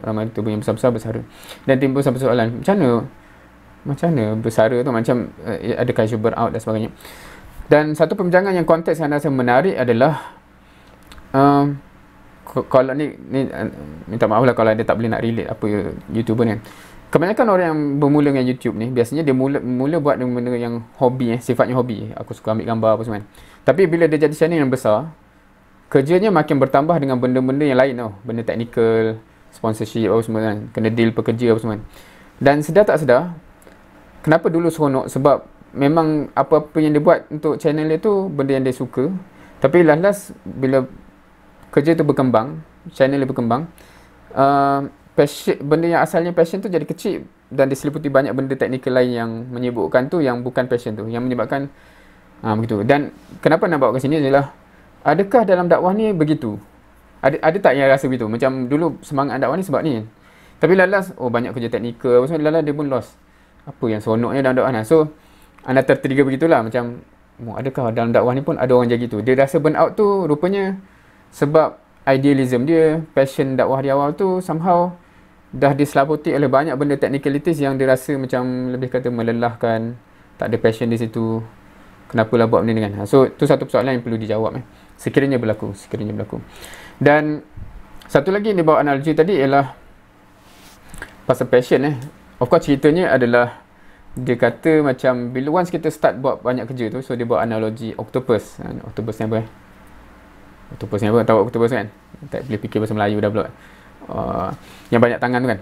Speaker 1: ramai YouTuber yang besar-besar bersara. Dan timbul satu soalan, macam mana bersara tu, macam adakah isu burnout dan sebagainya. Dan satu perbincangan yang konteks yang rasa menarik adalah kalau ni minta maaf lah kalau dia tak boleh nak relate apa YouTuber ni. Kebanyakan orang yang bermula dengan YouTube ni biasanya dia mula buat benda yang hobi, sifatnya hobi. Aku suka ambil gambar apa semua kan. Tapi bila dia jadi channel yang besar, kerjanya makin bertambah dengan benda-benda yang lain tau. Benda teknikal, sponsorship apa semua kan. Kena deal pekerja apa semua kan. Dan sedar tak sedar, kenapa dulu seronok? Sebab memang apa-apa yang dia buat untuk channel dia tu benda yang dia suka. Tapi last bila kerja tu berkembang, channel dia berkembang, passion, benda yang asalnya passion tu jadi kecil dan diseliputi banyak benda teknikal lain yang menyibukkan tu yang bukan passion tu, yang menyebabkan begitu. Dan kenapa nak bawa ke sini adalah, adakah dalam dakwah ni begitu? Ada tak yang rasa begitu? Macam dulu semangat dakwah ni sebab ni, tapi lalas banyak kerja teknikal apa semua, lalas dia pun lost apa yang seronoknya dalam dakwah ni. So anda tertrigger begitulah, macam adakah dalam dakwah ni pun ada orang macam gitu. Dia rasa burn out tu rupanya sebab idealism dia, passion dakwah di awal tu somehow dah diselaputi oleh banyak benda technicalities yang dia rasa macam lebih kata melelahkan, tak ada passion di situ. Kenapalah buat benda ni kan. So tu satu persoalan yang perlu dijawab sekiranya berlaku. Dan Satu lagi yang dia bawa analogi tadi ialah pasal passion Of course ceritanya adalah dia kata macam bila once kita start buat banyak kerja tu, so dia buat analogi octopus. Octopus ni apa Octopus ni apa? Tahu octopus kan? Tak boleh fikir bahasa Melayu dah pula. Yang banyak tangan tu kan.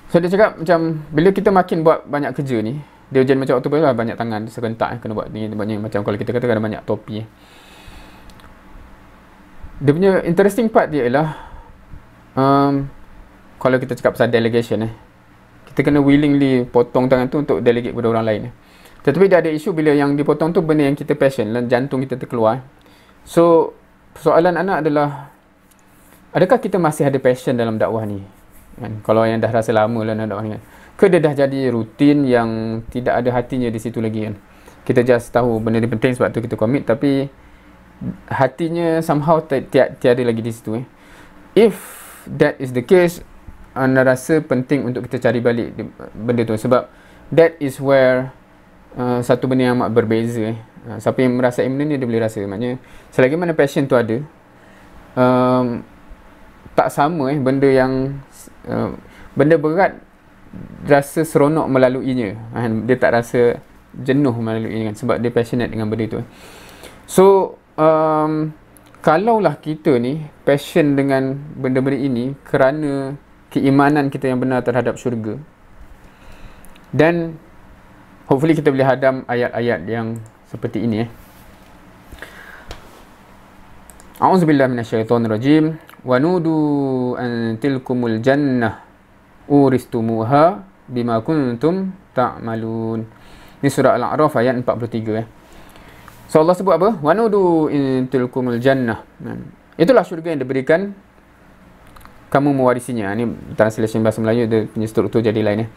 Speaker 1: So dia cakap macam bila kita makin buat banyak kerja ni, dia jadi macam octopus lah, banyak tangan, serentak kena buat ni, macam kalau kita kata ada banyak topi. Dia punya interesting part dia ialah kalau kita cakap pasal delegation kita kena willingly potong tangan tu untuk delegate kepada orang lain. Tetapi dia ada isu bila yang dipotong tu benda yang kita passion, jantung kita terkeluar. So soalan anak adalah, adakah kita masih ada passion dalam dakwah ni kan? Kalau yang dah rasa lama lah nak dakwah ni kan, ke dia dah jadi rutin yang tidak ada hatinya di situ lagi kan? Kita just tahu benda ni penting sebab tu kita commit, tapi hatinya somehow tiada lagi di situ. If that is the case, anda rasa penting untuk kita cari balik benda tu, sebab that is where satu benda yang amat berbeza. Siapa yang merasai benda ni dia boleh rasa, maknanya selagi mana passion tu ada, tak sama benda yang benda berat rasa seronok melaluinya, dia tak rasa jenuh melaluinya kan, sebab dia passionate dengan benda tu. So kalaulah kita ni passion dengan benda-benda ini kerana keimanan kita yang benar terhadap syurga, dan hopefully kita boleh hadam ayat-ayat yang seperti ini. A'udzubillahi minasyaitonirrajim. Wa nudu an tilkumul jannah uristumuha bima kuntum ta'malun. Ini surah Al-A'raf ayat 43. So Allah sebut apa? Wa nudu in tilkumul jannah. Itulah syurga yang diberikan, kamu mewarisinya. Ini translation bahasa Melayu, dia punya struktur jadi lain.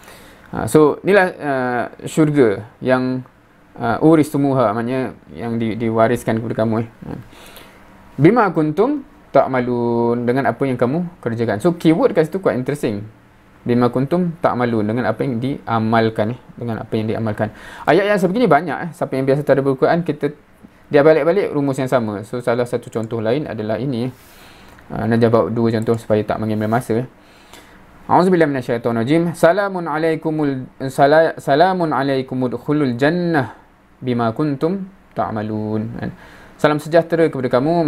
Speaker 1: So inilah syurga yang uristumuha, maknanya yang diwariskan kepada kamu. Bima kuntum ta'malun, dengan apa yang kamu kerjakan. So keyword kat situ quite interesting. Bima kuntum ta'malun, dengan apa yang diamalkan, dengan apa yang diamalkan. Ayat yang sebegini banyak. Siapa yang biasa tadabbur Quran, dia balik-balik rumus yang sama. So salah satu contoh lain adalah ini. Najah bawa dua contoh supaya tak mengambil masa. A'udzubillahi minasyaitonirrajim. Salamun alaikumul khulul jannah bima kuntum ta'malun. Salam sejahtera kepada kamu,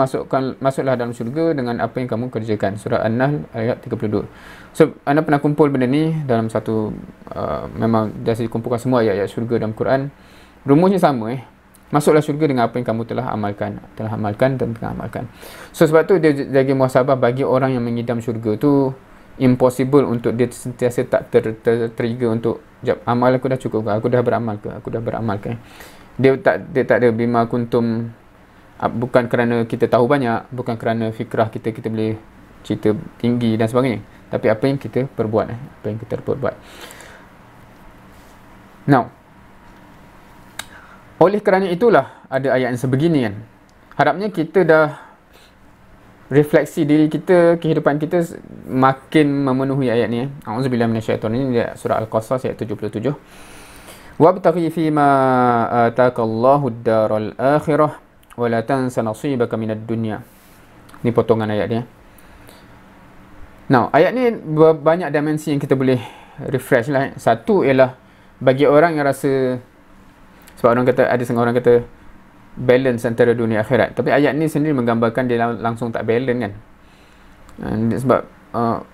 Speaker 1: masuklah dalam syurga dengan apa yang kamu kerjakan. Surah An-Nahl ayat 32. So anda pernah kumpul benda ni dalam satu memang dah dikumpulkan semua ayat-ayat syurga dalam Quran. Rumusnya sama. Masuklah syurga dengan apa yang kamu telah amalkan dan tengah amalkan. So sebab tu dia jadi muhasabah bagi orang yang mengidam syurga tu, impossible untuk dia sentiasa tak trigger untuk amal aku dah cukup ke, aku dah beramal ke. Dia tak ada bima kuntum, bukan kerana kita tahu banyak, bukan kerana fikrah kita boleh cerita tinggi dan sebagainya, tapi apa yang kita perbuat. Now, oleh kerana itulah ada ayat yang sebegini kan. Harapnya kita dah refleksi diri kita, kehidupan kita makin memenuhi ayat ni. A'udzubillahi minasyaitonir rajim, surah Al-Qasas ayat 77. Wabtaghi fima ataakallahu ad-daral akhirah wa la tansa nasibaka minad dunya. Ni potongan ayat dia. Now, ayat ni banyak dimensi yang kita boleh refresh lah. Satu ialah bagi orang yang rasa, sebab orang kata, ada setengah orang kata balance antara dunia akhirat, tapi ayat ni sendiri menggambarkan dia langsung tak balance kan. Sebab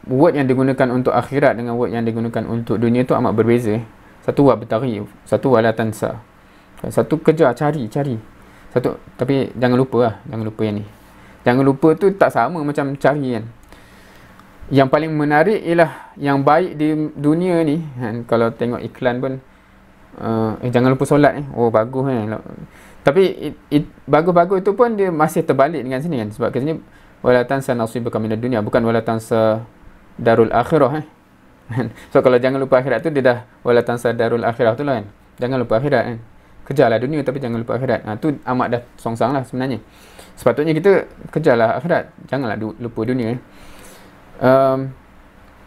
Speaker 1: word yang digunakan untuk akhirat dengan word yang digunakan untuk dunia tu amat berbeza. Satu wabtaghi, satu wala tansa. Satu kejar, cari. Satu, tapi jangan lupa yang ni. Jangan lupa tu tak sama macam cari kan. Yang paling menarik ialah yang baik di dunia ni kan, kalau tengok iklan pun jangan lupa solat oh bagus tapi bagus-bagus itu pun dia masih terbalik dengan sini kan, sebab kat sini wala tansa nasibaka minad dunya, bukan wala tansa darul akhirah so kalau jangan lupa akhirat tu dia dah wala tansa darul akhirah tu lah kan, jangan lupa akhirat kan, kejarlah dunia tapi jangan lupa akhirat. Tu amat dah songsang lah sebenarnya. Sepatutnya kita kejarlah akhirat, janganlah lupa dunia.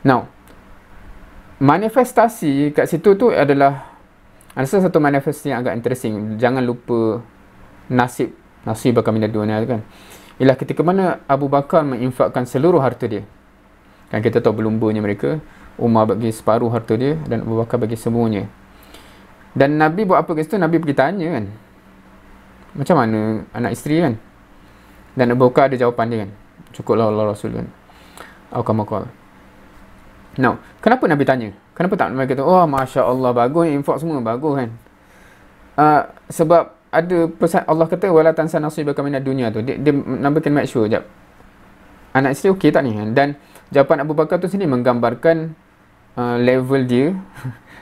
Speaker 1: Now, manifestasi kat situ tu adalah ada satu manifestasi yang agak interesting. Jangan lupa nasibaka minad dunya kan. ialah ketika mana Abu Bakar menginfakkan seluruh harta dia. Kan kita tahu berlumbanya mereka, Umar bagi separuh harta dia dan Abu Bakar bagi semuanya. Dan Nabi buat apa kat situ? Nabi pergi tanya kan, macam mana anak isteri kan? Dan Abu Bakar ada jawapan dia kan, cukuplah Allah Rasul kan. Al-Kamakal. Now, kenapa Nabi tanya? Kenapa tak Nabi kata, oh Masya Allah, bagus, infak semua bagus kan? Sebab ada pesan Allah kata, wala tansa nasibaka minad dunya tu. Dia Nabi can make sure jap, anak isteri okey tak ni? Dan jawapan Abu Bakar tu sini menggambarkan level dia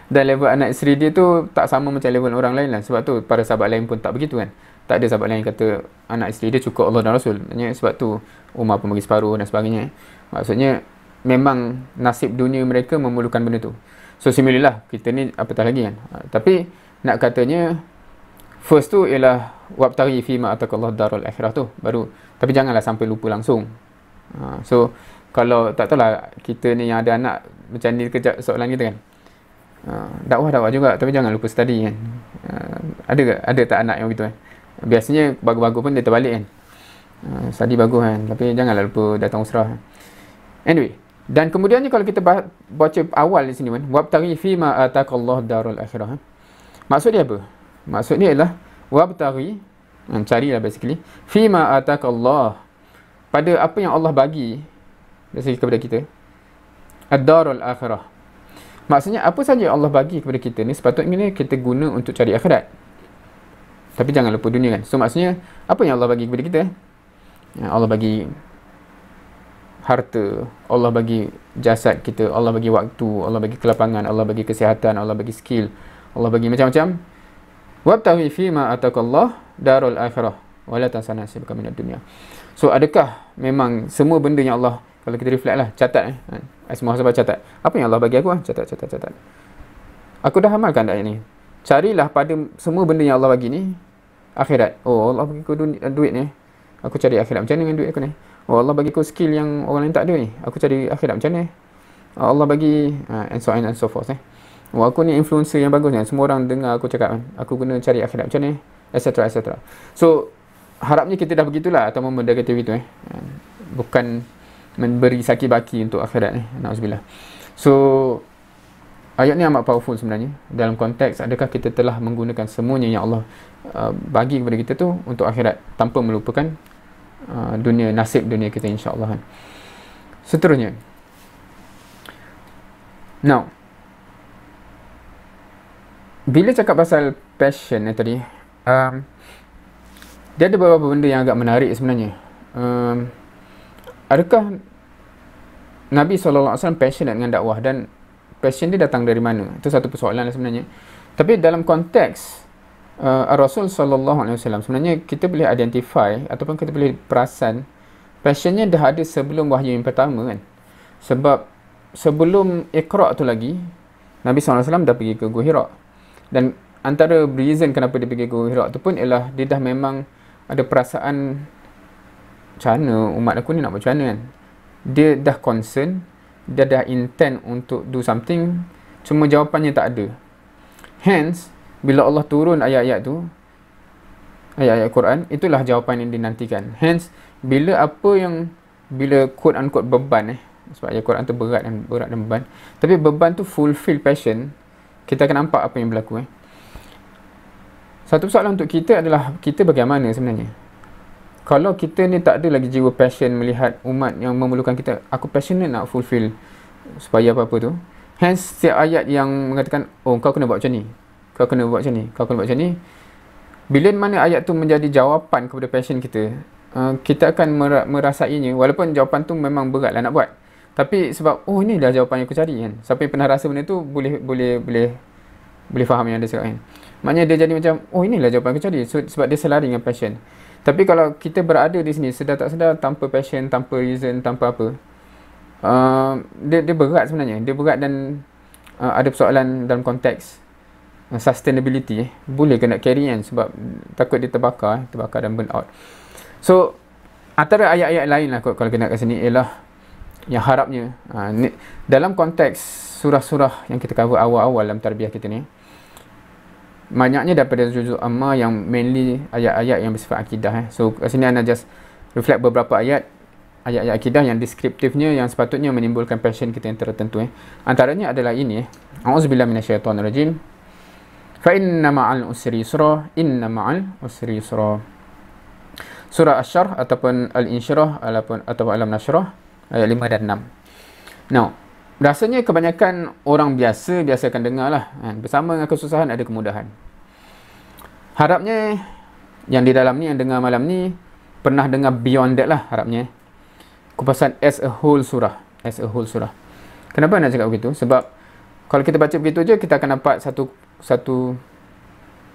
Speaker 1: dan level anak isteri dia tu tak sama macam level orang lain lah. Sebab tu para sahabat lain pun tak begitu kan. Tak ada sahabat lain kata anak isteri dia cukup Allah dan Rasul. Maksudnya sebab tu Umar pun bagi separuh dan sebagainya. Maksudnya memang nasib dunia mereka memerlukan benda tu. So similarly lah, kita ni apatah lagi kan. Tapi nak katanya first tu ialah wabtaghi fi ma atakallahu darul akhirah tu baru. Tapi janganlah sampai lupa langsung. So kalau tak tahulah kita ni yang ada anak macam ni kejap soalan kita kan. Dakwah juga, tapi jangan lupa study kan. Ada tak anak yang begitu kan? Biasanya bagus-bagus pun dia terbalik kan. Study bagus kan, tapi janganlah lupa datang usrah. Anyway, dan kemudiannya kalau kita baca awal di sini kan, wabtaghi fi ma atakallahu darul akhirah. Maksud dia apa? Maksud dia ialah wabtaghi, carilah basically, fi ma atakallah, pada apa yang Allah bagi dari segi kepada kita, ad-darul akhirah. Maksudnya apa saja yang Allah bagi kepada kita ni sepatutnya kita guna untuk cari akhirat. Tapi jangan lupa dunia kan. So maksudnya apa yang Allah bagi kepada kita? Allah bagi harta, Allah bagi jasad kita, Allah bagi waktu, Allah bagi kelapangan, Allah bagi kesihatan, Allah bagi skill, Allah bagi macam-macam. Wabtaghi fi ma atakallah darul akhirah wala tansa nasibaka minad dunya. So adakah memang semua benda yang Allah, kalau kita reflect lah, catat semua sahabat catat. Apa yang Allah bagi aku? Catat. Aku dah amalkan ayat ni. Carilah pada semua benda yang Allah bagi ni akhirat. Oh, Allah bagi aku duit ni, aku cari akhirat. Macam mana dengan duit aku ni? Oh, Allah bagi aku skill yang orang lain tak ada ni, aku cari akhirat. Macam mana? Allah bagi and so on and so forth. Oh, aku ni influencer yang bagus kan, semua orang dengar aku cakap kan, aku guna cari akhirat. Macam mana? Etc. So harapnya kita dah begitulah, atau mendekati itu bukan memberi saki baki untuk akhirat ni. Nauzubillah. So ayat ni amat powerful sebenarnya dalam konteks adakah kita telah menggunakan semuanya yang Allah bagi kepada kita tu untuk akhirat tanpa melupakan dunia, nasib dunia kita, insya-Allah kan. Seterusnya, now bila cakap pasal passion ni tadi, dia ada beberapa benda yang agak menarik sebenarnya. Adakah Nabi SAW passionate dengan dakwah, dan passion dia datang dari mana? Itu satu persoalan sebenarnya. Tapi dalam konteks Rasul SAW sebenarnya kita boleh identify ataupun kita boleh perasan passionnya dah ada sebelum wahyu yang pertama kan. Sebab sebelum Iqra tu lagi, Nabi SAW dah pergi ke Gua Hira. Dan antara reason kenapa dia pergi ke Gua Hira tu pun ialah dia dah memang ada perasaan macam mana umat aku ni nak buat macam mana kan. Dia dah concern, dia dah intent untuk do something, cuma jawapannya tak ada. Hence, bila Allah turun ayat-ayat tu, ayat-ayat Quran, itulah jawapan yang dinantikan. Hence, bila quote unquote beban sebab ayat Quran tu berat dan beban, tapi beban tu fulfill passion, kita akan nampak apa yang berlaku. Satu soalan untuk kita adalah, kita bagaimana sebenarnya? Kalau kita ni tak ada lagi jiwa passion melihat umat yang memerlukan kita, aku passionate nak fulfill supaya apa-apa tu. Hence, setiap ayat yang mengatakan, oh kau kena buat macam ni, kau kena buat macam ni, kau kena buat macam ni, bila mana ayat tu menjadi jawapan kepada passion kita, kita akan merasainya, walaupun jawapan tu memang berat lah nak buat. Tapi sebab, oh inilah jawapan yang aku cari kan. Siapa yang pernah rasa benda tu boleh faham yang dia cakap kan. Maknanya dia jadi macam, oh inilah jawapan aku cari. So, sebab dia selari dengan passion. Tapi kalau kita berada di sini sedar tak sedar, tanpa passion, tanpa reason, tanpa apa, dia berat sebenarnya. Dia berat dan ada persoalan dalam konteks sustainability. Boleh ke nak carry kan, sebab takut dia terbakar dan burn out. So antara ayat-ayat lain lah kalau kita nak kat sini ialah yang harapnya dalam konteks surah-surah yang kita cover awal-awal dalam tarbiyah kita ni, banyaknya daripada juzuk amma yang mainly ayat-ayat yang bersifat akidah. So kat sini Ana just reflect beberapa ayat-ayat akidah yang deskriptifnya yang sepatutnya menimbulkan passion kita yang tertentu. Antaranya adalah ini. A'udzubillahi minasyaitonirrajim. Fa inna ma'al usri yusra, inna ma'al usri yusra. Surah Asy-Syarh ataupun Al-Insyirah ataupun Alam Nashrah ayat 5 dan 6. Now, rasanya kebanyakan orang biasa akan dengar lah. Bersama dengan kesusahan ada kemudahan. Harapnya yang di dalam ni, yang dengar malam ni, pernah dengar beyond that lah harapnya. Kupasan as a whole surah. As a whole surah. Kenapa nak cakap begitu? Sebab kalau kita baca begitu je, kita akan dapat satu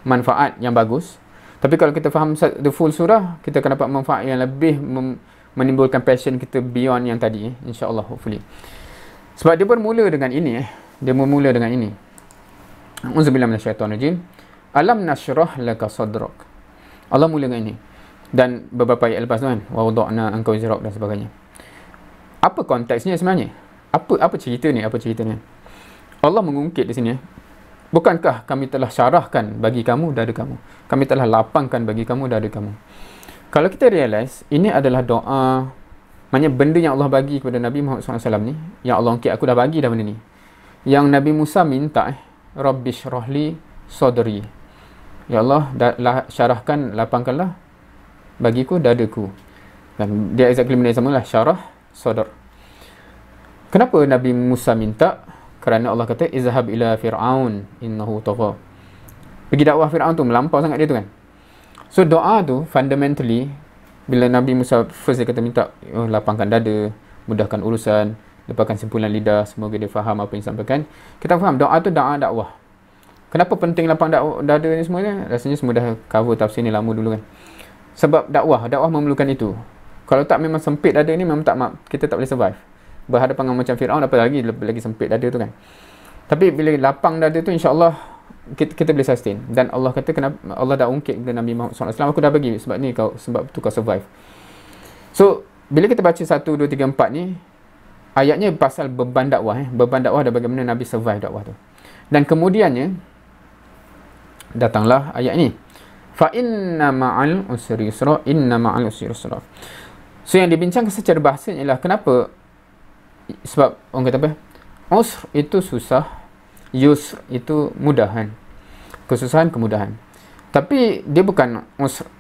Speaker 1: manfaat yang bagus. Tapi kalau kita faham the full surah, kita akan dapat manfaat yang lebih menimbulkan passion kita beyond yang tadi. InsyaAllah, hopefully. Sebab dia bermula dengan ini. Dia bermula dengan ini. Auzubillahi minasyaitonirrajim. Alam nashrah laka sadrak. Allah mula dengan ini. Dan beberapa ayat lepas tu kan, wa wada'na anka wizrak dan sebagainya. Apa konteksnya sebenarnya? Apa cerita ni? Allah mengungkit di sini. Bukankah kami telah syarahkan bagi kamu dada kamu? Kami telah lapangkan bagi kamu dada kamu. Kalau kita realize, ini adalah doa, maknanya benda yang Allah bagi kepada Nabi Muhammad SAW ni, yang Allah ungkit, aku dah bagi dah benda ni. Yang Nabi Musa minta, Rabbi syrahli sadri. Ya Allah, syarahkan, lapangkanlah bagiku dadaku. Dan dia exactly benda yang sama lah, syarah, sadr. Kenapa Nabi Musa minta? Kerana Allah kata, izhab ila fir'aun innahu tagha. Pergi dakwah Fir'aun tu, melampau sangat dia tu kan. So doa tu fundamentally, bila Nabi Musa first dia kata minta, lapangkan dada, mudahkan urusan, lepaskan simpulan lidah, semoga dia faham apa yang disampaikan. Kita faham doa tu doa dakwah. Kenapa penting lapang dada ni semuanya? Rasanya semua dah cover tafsir ni lama dulu kan. Sebab dakwah memerlukan itu. Kalau tak, memang sempit dada ni, memang kita tak boleh survive. Berhadapan dengan macam Fir'aun, apa lagi sempit dada tu kan. Tapi bila lapang dada tu, insya-Allah kita boleh sustain. Dan Allah kata, kenapa Allah dah ungkit kepada Nabi Muhammad SAW, aku dah bagi sebab tu kau survive. So bila kita baca 1, 2, 3, 4 ni, ayatnya pasal beban dakwah. Beban dakwah dan bagaimana Nabi survive dakwah tu. Dan kemudiannya datanglah ayat ni, fa inna ma'al usri yusra, inna ma'al usri yusra. So yang dibincangkan secara bahasa ialah kenapa. Sebab orang kata apa? Usr itu susah, yusr itu mudah kan. Kesusahan, kemudahan. Tapi dia bukan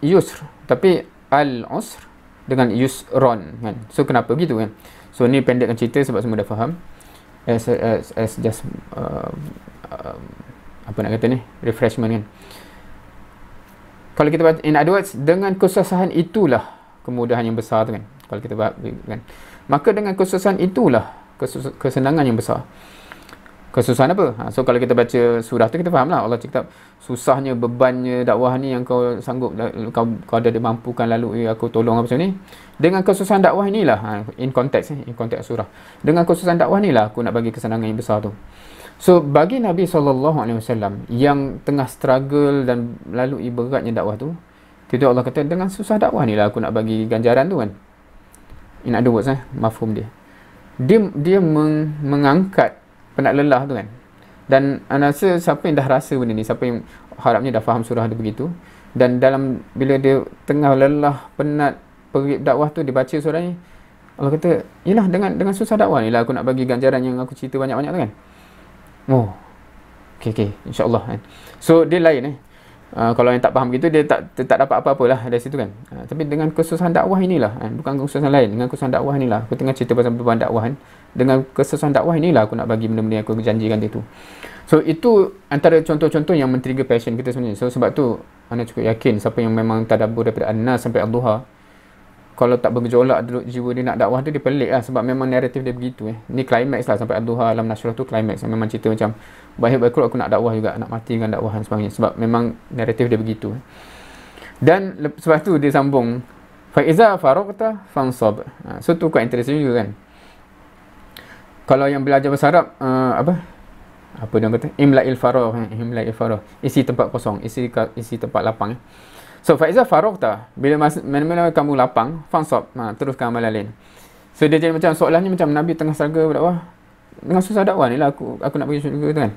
Speaker 1: yusr, tapi al-usr dengan yusron kan. So kenapa begitu kan? So ni pendekkan cerita sebab semua dah faham. As just apa nak kata ni? Refreshment kan. Kalau kita baca, in other words, dengan kesusahan itulah kemudahan yang besar tu kan. Kalau kita bahas kan. Maka dengan kesusahan itulah kesenangan yang besar. Kesusahan apa? So kalau kita baca surah tu, kita faham lah. Allah cakap susahnya, bebannya dakwah ni yang kau sanggup, kau ada dimampukan, lalu aku tolong apa macam ni. Dengan kesusahan dakwah inilah, in konteks surah, dengan kesusahan dakwah inilah aku nak bagi kesenangan yang besar tu. So bagi Nabi SAW yang tengah struggle dan lalui beratnya dakwah tu, tiba-tiba Allah kata, dengan susah dakwah ni lah aku nak bagi ganjaran tu kan. In other words, mafhum dia. Dia mengangkat penat lelah tu kan. Dan anda rasa siapa yang dah rasa benda ni, siapa yang harapnya dah faham surah dia begitu, dan bila dia tengah lelah, penat, pergi dakwah tu, dia baca surah ni, Allah kata, yelah dengan susah dakwah ni lah aku nak bagi ganjaran yang aku cerita banyak-banyak tu kan. Oh, okay, insyaAllah kan. So dia lain kalau yang tak faham begitu, dia tak dapat apa-apalah dari situ kan. Tapi dengan kesusahan dakwah inilah, bukan kesusahan lain, dengan kesusahan dakwah inilah aku tengah cerita pasal beban dakwah kan. Dengan kesusahan dakwah inilah aku nak bagi benda-benda yang aku janjikan dia tu. So itu antara contoh-contoh yang men-trigger passion kita sebenarnya. So sebab tu anda cukup yakin siapa yang memang tadabbur daripada An-Nas sampai Ad-Duha, kalau tak bergejolak jiwa dia nak dakwah tu, dia pelik lah. Sebab memang naratif dia begitu ni climax lah, sampai Ad-Duha, Alam Nashrah tu climax. Memang cerita macam baik-baik aku nak dakwah juga, nak mati dengan dakwah dan sebagainya. Sebab memang naratif dia begitu. Dan sebab tu dia sambung, fa iza faragta fansab. So tu quite interesting juga kan. Kalau yang belajar bahasa Arab, apa dia kata, imla'il faragh, isi tempat kosong, isi tempat lapang. So faiza faragta, bila mana kamu lapang, fansab, teruskan amalan lain. So dia jadi macam soalannya macam Nabi tengah struggle berdakwah, dengan susah dakwah ni lah aku nak pergi syurga tu kan.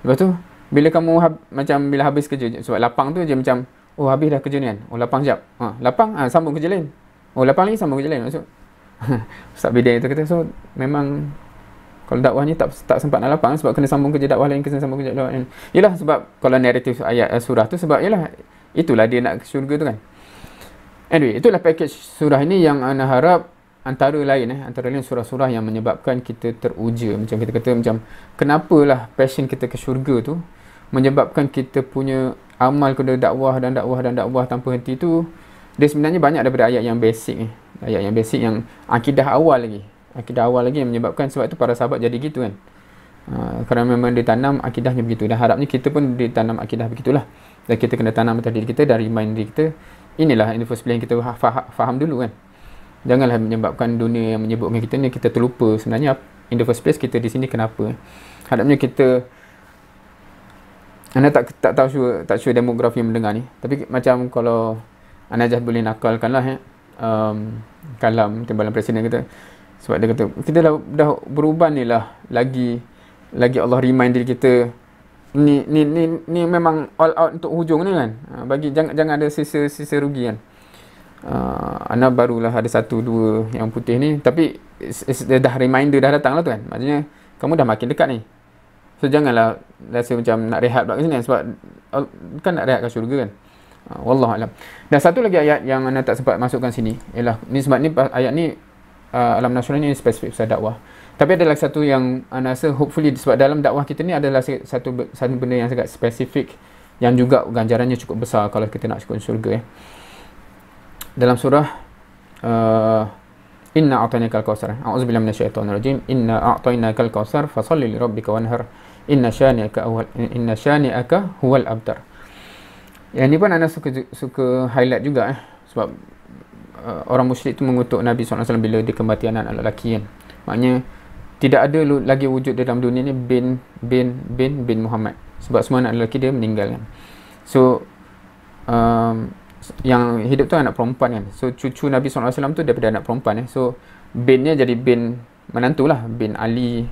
Speaker 1: Lepas tu bila kamu macam bila habis kerja, sebab lapang tu je macam, oh habis dah kerja ni kan, oh lapang sekejap, lapang, sambung kerja lain. Oh 8 lagi sambung kerja lain maksud. Ustaz Bidin itu kata, so memang kalau dakwah ni tak sempat nak lapang sebab kena sambung kerja dakwah lain, kena sambung kerja dakwah lain. Yalah sebab kalau naratif ayat surah tu, sebab yalah itulah dia nak ke syurga tu kan. Anyway, itulah package surah ini yang ana harap antara lain surah-surah yang menyebabkan kita teruja. Macam kita kata, macam kenapalah passion kita ke syurga tu menyebabkan kita punya amal kepada dakwah dan dakwah tanpa henti tu, dia sebenarnya banyak daripada ayat yang basic ni. Ayat yang basic yang akidah awal lagi yang menyebabkan, sebab itu para sahabat jadi gitu kan. Kerana memang ditanam akidahnya begitu, dan harapnya kita pun ditanam akidah begitulah, dan kita kena tanam atas diri kita, dan remind diri kita, inilah in the first place yang kita faham dulu kan. Janganlah menyebabkan dunia yang menyebutkan kita ni, kita terlupa sebenarnya in the first place kita di sini kenapa. Harapnya kita, anda tak tahu demografi yang mendengar ni, tapi macam kalau anda just boleh nakalkan lah kalam timbalan presiden kita, sebab dia kata kita dah berubah ni lah, lagi Allah remind diri kita ni memang all out untuk hujung ni kan. Bagi jangan ada sisa rugi kan. Ana barulah ada 1-2 yang putih ni, tapi dah reminder dah datang lah tu kan. Maksudnya kamu dah makin dekat ni, so janganlah rasa macam nak rehat pula ke sini, sebab kan nak rehat ke syurga kan. Wallahualam. Dan satu lagi ayat yang anda tak sempat masukkan sini ialah ni, sebab ni ayat ni alam nasional ni spesifik pasal dakwah. Tapi ada lagi satu yang anda rasa hopefully, sebab dalam dakwah kita ni adalah satu benda yang sangat spesifik yang juga ganjarannya cukup besar kalau kita nak masuk syurga Dalam surah Inna a'tainakal kautsar. A'udzubillahi minasyaitonir rajim. Inna a'tainakal kautsar fashalli lirabbika wanhar. Inna syani'aka huwal abtar. Yang ni pun anda suka highlight juga sebab orang musyrik tu mengutuk Nabi SAW bila dia kembati anak lelaki kan. Maknanya tidak ada lagi wujud dalam dunia ni bin Muhammad, sebab semua anak lelaki dia meninggal kan. So yang hidup tu anak perempuan kan. So cucu Nabi SAW tu daripada anak perempuan So binnya jadi bin menantu lah, bin Ali.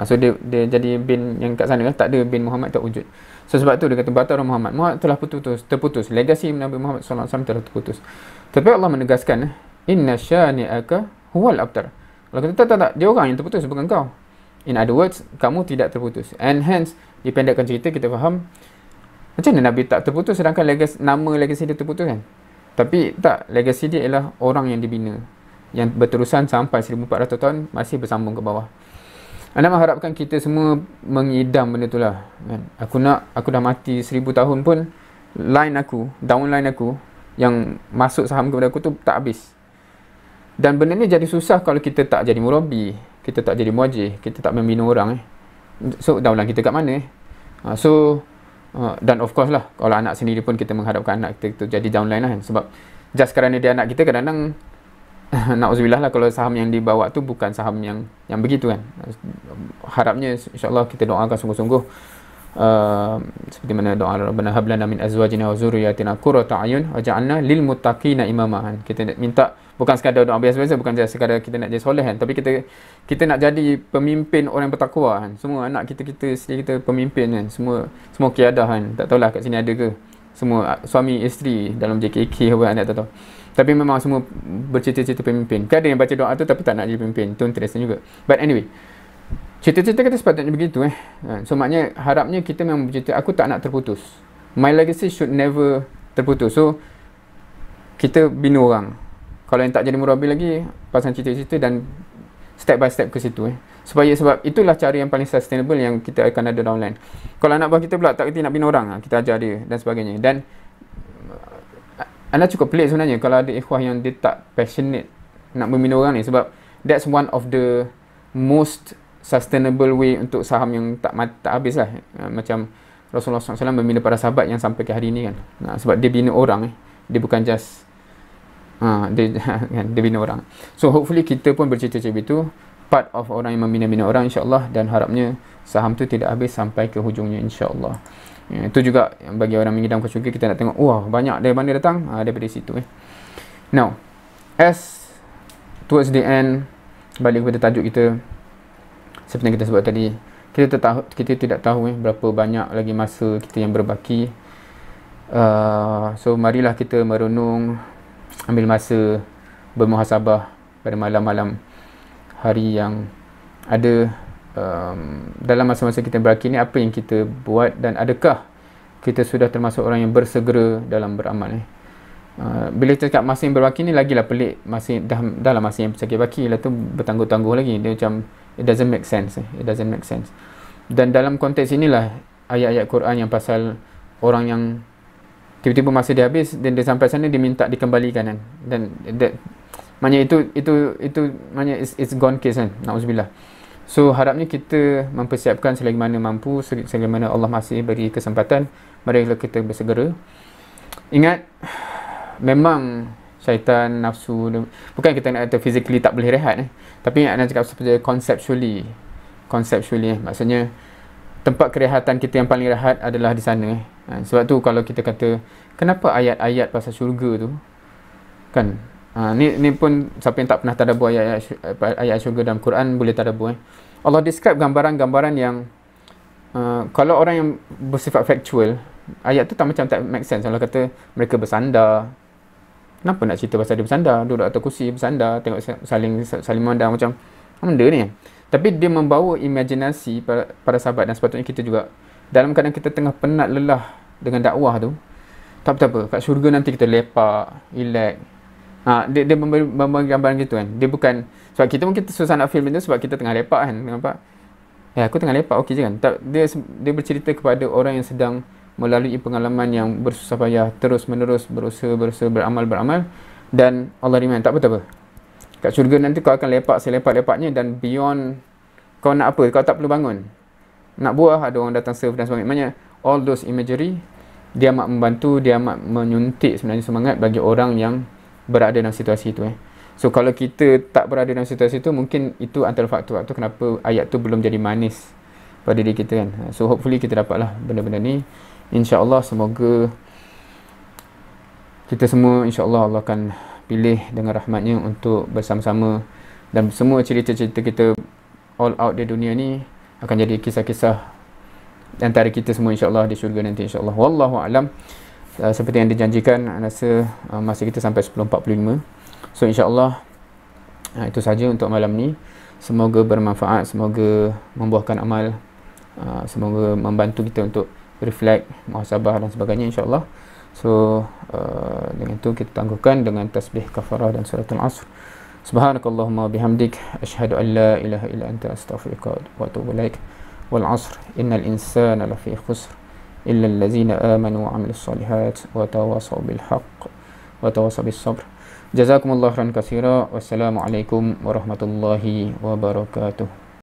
Speaker 1: So dia jadi bin yang kat sana lah, tak ada bin Muhammad tak wujud. So sebab tu dia kata batal Muhammad telah terputus. Legasi Nabi Muhammad SAW telah terputus. Tapi Allah menegaskan, inna syani'aka huwal abtar. Kalau kata tak, dia orang yang terputus, bukan kau. In other words, kamu tidak terputus. And hence, dipendekkan cerita, kita faham macam mana Nabi tak terputus sedangkan nama legasi dia terputus kan. Tapi tak, legasi dia ialah orang yang dibina, yang berterusan sampai 1400 tahun masih bersambung ke bawah. Anda mengharapkan kita semua mengidam benda tu lah kan? Aku dah mati 1000 tahun pun downline aku yang masuk saham kepada aku tu tak habis. Dan benda ni jadi susah kalau kita tak jadi murabi, kita tak jadi muajih, kita tak membina orang So downline kita kat mana dan of course lah, kalau anak sendiri pun kita mengharapkan anak kita tu jadi downline lah kan? Sebab just kerana dia anak kita, kadang-kadang na'udzubillah lah kalau saham yang dibawa tu bukan saham yang begitu kan. Harapnya insyaAllah kita doakan sungguh-sungguh seperti mana doa Rabbana hab lana min azwajina wa zurriyyatina qurrata a'yun waj'alna lil muttaqina imama kan. Kita minta bukan sekadar doa biasa-biasa, bukan sekadar kita nak jadi soleh kan, tapi kita nak jadi pemimpin orang bertakwa kan. Semua anak kita isteri kita pemimpin kan, semua kiadah kan. Tak tahulah kat sini ada ke semua suami isteri dalam JKK apa anda tak tahu. Tapi memang semua bercita-cita pemimpin. Kan ada yang baca doa tu tapi tak nak jadi pemimpin. Itu interesting juga. But anyway, cita-cita kita sepatutnya begitu So maknanya harapnya kita memang bercita, aku tak nak terputus. My legacy should never terputus. So kita bina orang. Kalau yang tak jadi murabi lagi, pasang cita-cita dan step by step ke situ sebab itulah cara yang paling sustainable yang kita akan ada downline. Kalau anak buah kita pula tak kerti nak bina orang, kita ajar dia dan sebagainya. Dan anda cukup pelik sebenarnya kalau ada ikhwah yang dia tak passionate nak membina orang ni, sebab that's one of the most sustainable way untuk saham yang tak habis lah. Macam Rasulullah SAW membina para sahabat yang sampai ke hari ni kan. Sebab dia bina orang dia bukan just dia bina orang. So hopefully kita pun bercita-cita itu, part of orang yang membina orang insyaAllah, dan harapnya saham tu tidak habis sampai ke hujungnya insyaAllah. Itu juga bagi orang mengidam ke syurga, kita nak tengok wah banyak dari mana datang, daripada situ Now as towards the end, balik kepada tajuk kita, seperti yang kita sebut tadi, kita tidak tahu berapa banyak lagi masa kita yang berbaki. So marilah kita merenung, ambil masa bermuhasabah pada malam-malam hari yang ada dalam masa-masa kita berakhir ni, apa yang kita buat dan adakah kita sudah termasuk orang yang bersegera dalam beramal. Bila kita cakap masa yang berbaki ni lagilah pelik, masih dalam masa yang sakit baki lah tu bertangguh-tangguh lagi, dia macam it doesn't make sense. Dan dalam konteks inilah ayat-ayat Quran yang pasal orang yang tiba-tiba masa dia habis dan dia sampai sana dia minta dikembalikan kan, dan maknanya itu maknanya it's gone case kan, na'udzubillah. So harapnya kita mempersiapkan selagi mana mampu, selagi mana Allah masih beri kesempatan, marilah kita bersegera. Ingat, memang syaitan, nafsu, bukan kita nak kata physically tak boleh rehat tapi nak cakap seperti conceptually maksudnya tempat kerehatan kita yang paling rehat adalah di sana. Sebab tu kalau kita kata kenapa ayat-ayat pasal syurga tu kan, ni pun siapa yang tak pernah tadabbur ayat syurga dalam Quran boleh tadabbur. Allah describe gambaran-gambaran yang kalau orang yang bersifat factual, ayat tu tak make sense. Kalau kata mereka bersandar, kenapa nak cerita pasal dia bersandar, duduk atas kursi bersandar, tengok saling memandang, macam benda ni kan. Tapi dia membawa imajinasi para sahabat, dan sepatutnya kita juga dalam keadaan kita tengah penat lelah dengan dakwah tu, tak apa, kat syurga nanti kita lepak, relax. Dia memberi gambaran gitu kan. Dia bukan sebab kita mungkin susah nak film itu sebab kita tengah lepak kan, nampak? Aku tengah lepak, okey je kan. Dia bercerita kepada orang yang sedang melalui pengalaman yang bersusah payah, terus menerus berusaha beramal, dan Allah remind tak apa. Kat syurga nanti kau akan lepak selepak-lepaknya, dan beyond kau nak apa, kau tak perlu bangun. Nak buah, ada orang datang serve dan sebagainya. All those imagery, dia amat membantu, dia amat menyuntik sebenarnya semangat bagi orang yang berada dalam situasi itu. So kalau kita tak berada dalam situasi itu, mungkin itu antara faktor-faktor kenapa ayat tu belum jadi manis pada diri kita kan. So hopefully kita dapatlah benda-benda ni. InsyaAllah, semoga kita semua, insyaAllah Allah akan pilih dengan rahmatnya untuk bersama-sama, dan semua cerita-cerita kita all out di dunia ni akan jadi kisah-kisah antara kita semua insyaAllah di syurga nanti insyaAllah. Wallahu a'lam. Seperti yang dijanjikan, rasa masa kita sampai 10.45. So insyaAllah itu saja untuk malam ni. Semoga bermanfaat, semoga membuahkan amal, semoga membantu kita untuk reflect, muhasabah dan sebagainya insyaAllah. So dengan itu kita tangguhkan dengan tasbih kafarah dan suratul asr. Subhanakallahumma bihamdik, asyhadu an la ilaha illa anta, astaghfiruka wa atubu ilaik. Wal asr, innal insana lafi khusr illa allazina amanu wa amilus solihat wa tawasaw bil haqq wa tawasaw bis sabr. Jazakumullahu khairan katsira. Wassalamualaikum warahmatullahi wabarakatuh.